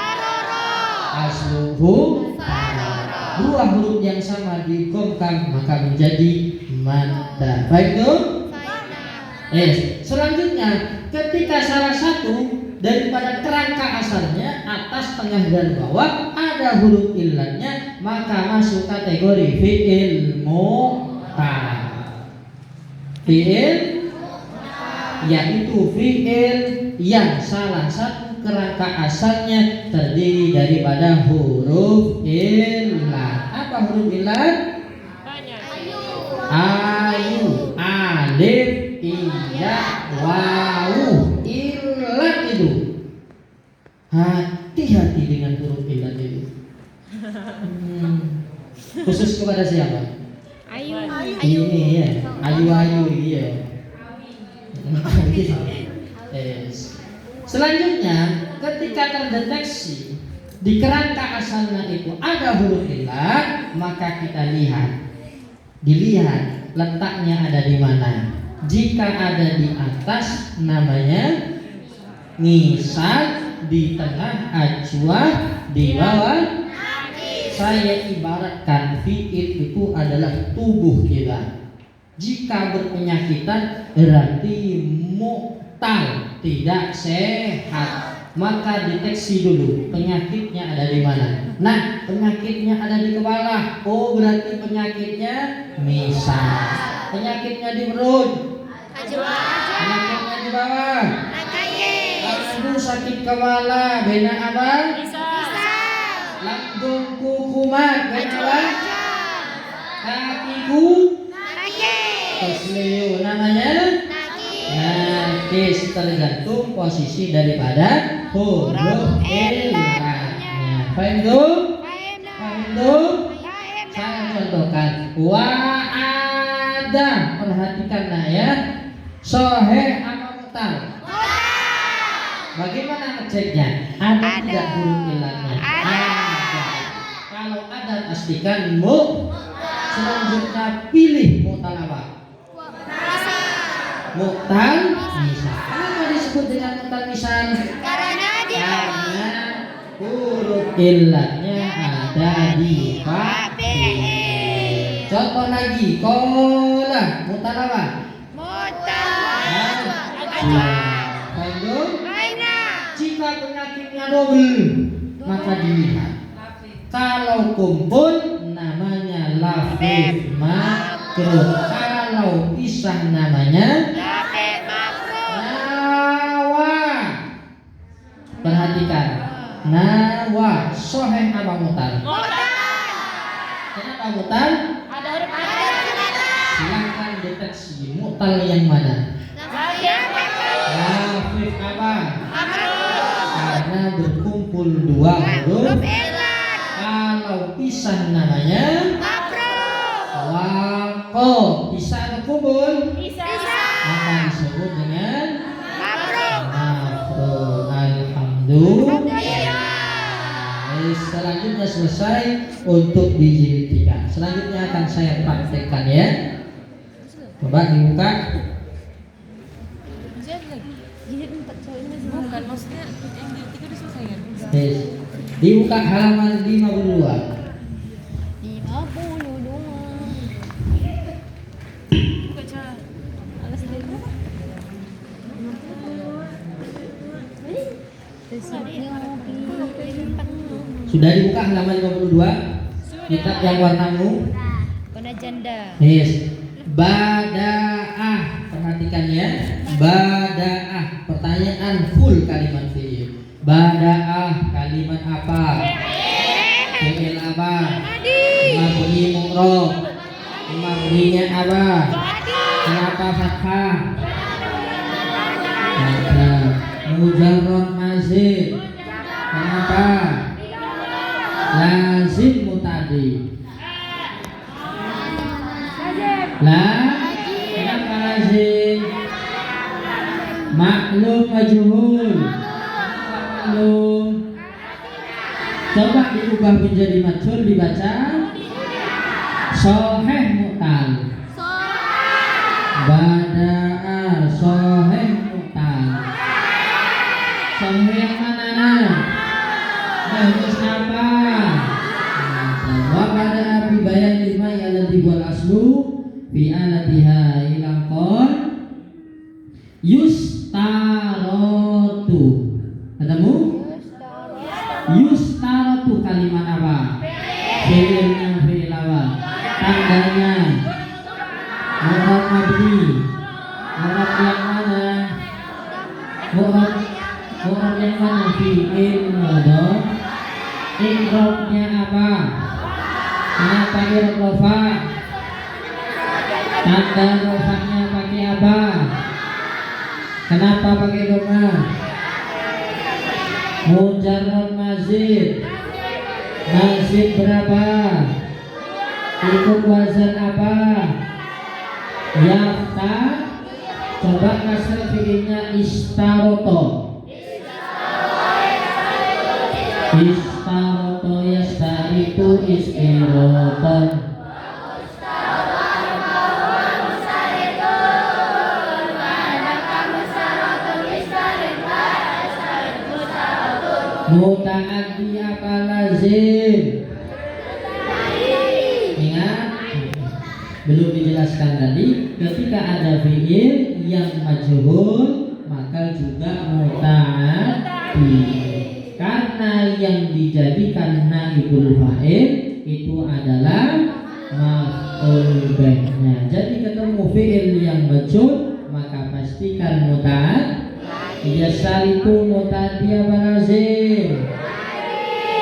asluhu farro. Dua huruf yang sama diidghamkan maka menjadi madda. Baik tuh? Selanjutnya ketika salah satu daripada kerangka asalnya atas, tengah dan bawah ada huruf illatnya, maka masuk kategori fi'il mu'tal. Fi'il yaitu fi'il yang salah satu kerangka asalnya terdiri daripada huruf illat. Apa huruf illat? Ayu, alif, iya, wawu. Illat itu. Hati-hati dengan huruf illat itu. Khusus kepada siapa? Ayu. Ini ya, ayu-ayu iya. Selanjutnya, ketika terdeteksi di kerangka asalnya itu ada huruf illat, maka kita dilihat letaknya ada di mana. Jika ada di atas namanya ngisal, di tengah ajwah, di bawah. Saya ibaratkan fi'il itu adalah tubuh kita. Jika berpenyakitan berarti mu'tal, tidak sehat. Maka deteksi dulu penyakitnya ada di mana. Nah, penyakitnya ada di kepala. Oh, berarti penyakitnya misal. Penyakitnya di perut. Penyakitnya di bawah. Aduh, sakit kepala, bena apa? Lambung kumat, bena apa? Kakiku kesleo, namanya nakis. Tergantung posisi daripada huruf illatnya. Paham tuh? Saya contohkan. Wa'ada, perhatikan ya. Sahih apa mu'tal? Bagaimana ngeceknya? Ada tidak huruf illatnya? Ada. Kalau ada pastikan mu. Selanjutnya pilih mu'tal apa? Mu'tal misal. Kenapa disebut dengan mu'tal misal? Karena huruf illatnya ada di fi'il. Contoh lagi, kola mu'tal apa? Jika penyakitnya double, maka dilihat. Kalau kumpul namanya lafif makruh. Kalau pisah namanya nawa. Perhatikan, nawa sahih apa mu'tal? Kenapa mu'tal? Silahkan deteksi mu'tal yang mana. 52 huruf. Kalau pisah namanya wako. Pisah atau kumpul? Maka disebut dengan maf'ul. Alhamdulillah. Selanjutnya selesai untuk di jilid 3. Selanjutnya akan saya praktekkan ya. Coba dibuka. Bukan, maksudnya yang di 3 udah selesai kan? Yes. Dibuka halaman 52. 52. Buka cara. Alas dari berapa? Sudah dibuka halaman 52. Kitab yang warna ungu. Kona janda. Yes. Bada'ah. Perhatikan ya. Bada'ah. Pertanyaan full kalimat fi'il. Bada'ah kalimat apa? Fi'il apa? Mabni mu'rab. Mabninya apa? Kenapa fathah? Maka mujarrad mazid. Kenapa? Lazim mutadi. Kenapa lazim? Maklum majhul. Maklum. Coba diubah menjadi majhul, dibaca sahih mu'tal. Bada'a sahih mu'tal. Sahih yang mana? Bagus apa? Wa bada'a bi bayan lima alladhi wal aslu fi alatiha ila qol yustaratu. Ketemu? Yustaratu kalimat apa? Fi'ilnya fi'il apa? Tandanya mu'rab mabni. Mu'rab yang mana? Mu'rab yang mana? Fi'il mudhari. I'rabnya apa? Kenapa i'rab rafa? Tanda rafanya pakai apa? Kenapa pakai doma? Mujarrad mazid. Mazid berapa? Ikut wazan apa? Yafta. Coba kasar fi'ilnya istaroto. Istaroto yastaritu istiroton. Muta'addi apa lazim? Ingat, belum dijelaskan tadi. Ketika ada fi'il yang majhul, maka juga muta'addi. Karena yang dijadikan naibul fa'il itu adalah maf'ul bihnya. Jadi ketemu fi'il yang majhul, maka pastikan muta'addi. Yasaritu muta'addi apa lazim?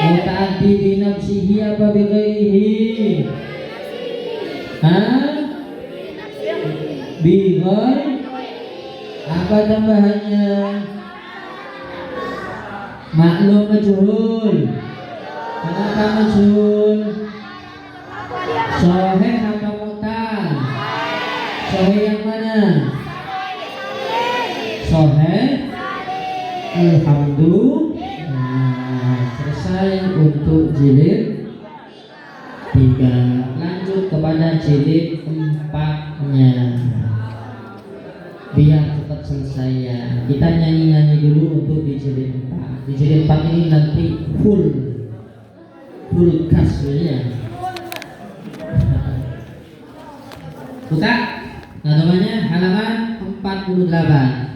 Muta'addi bi nafsihi apa bi ghairihi? Bi ghairi. Apa tambahannya? Maklum majhul. Kenapa majhul? Sahih apa mu'tal? Sahih yang mana? Sahih. Alhamdulillah. Selesai untuk jilid 3. Lanjut kepada jilid 4-nya. Biar cepat selesai ya. Kita nyanyi-nyanyi dulu untuk di jilid 4. Di jilid 4 ini nanti full kasnya. Buka namanya halaman 48.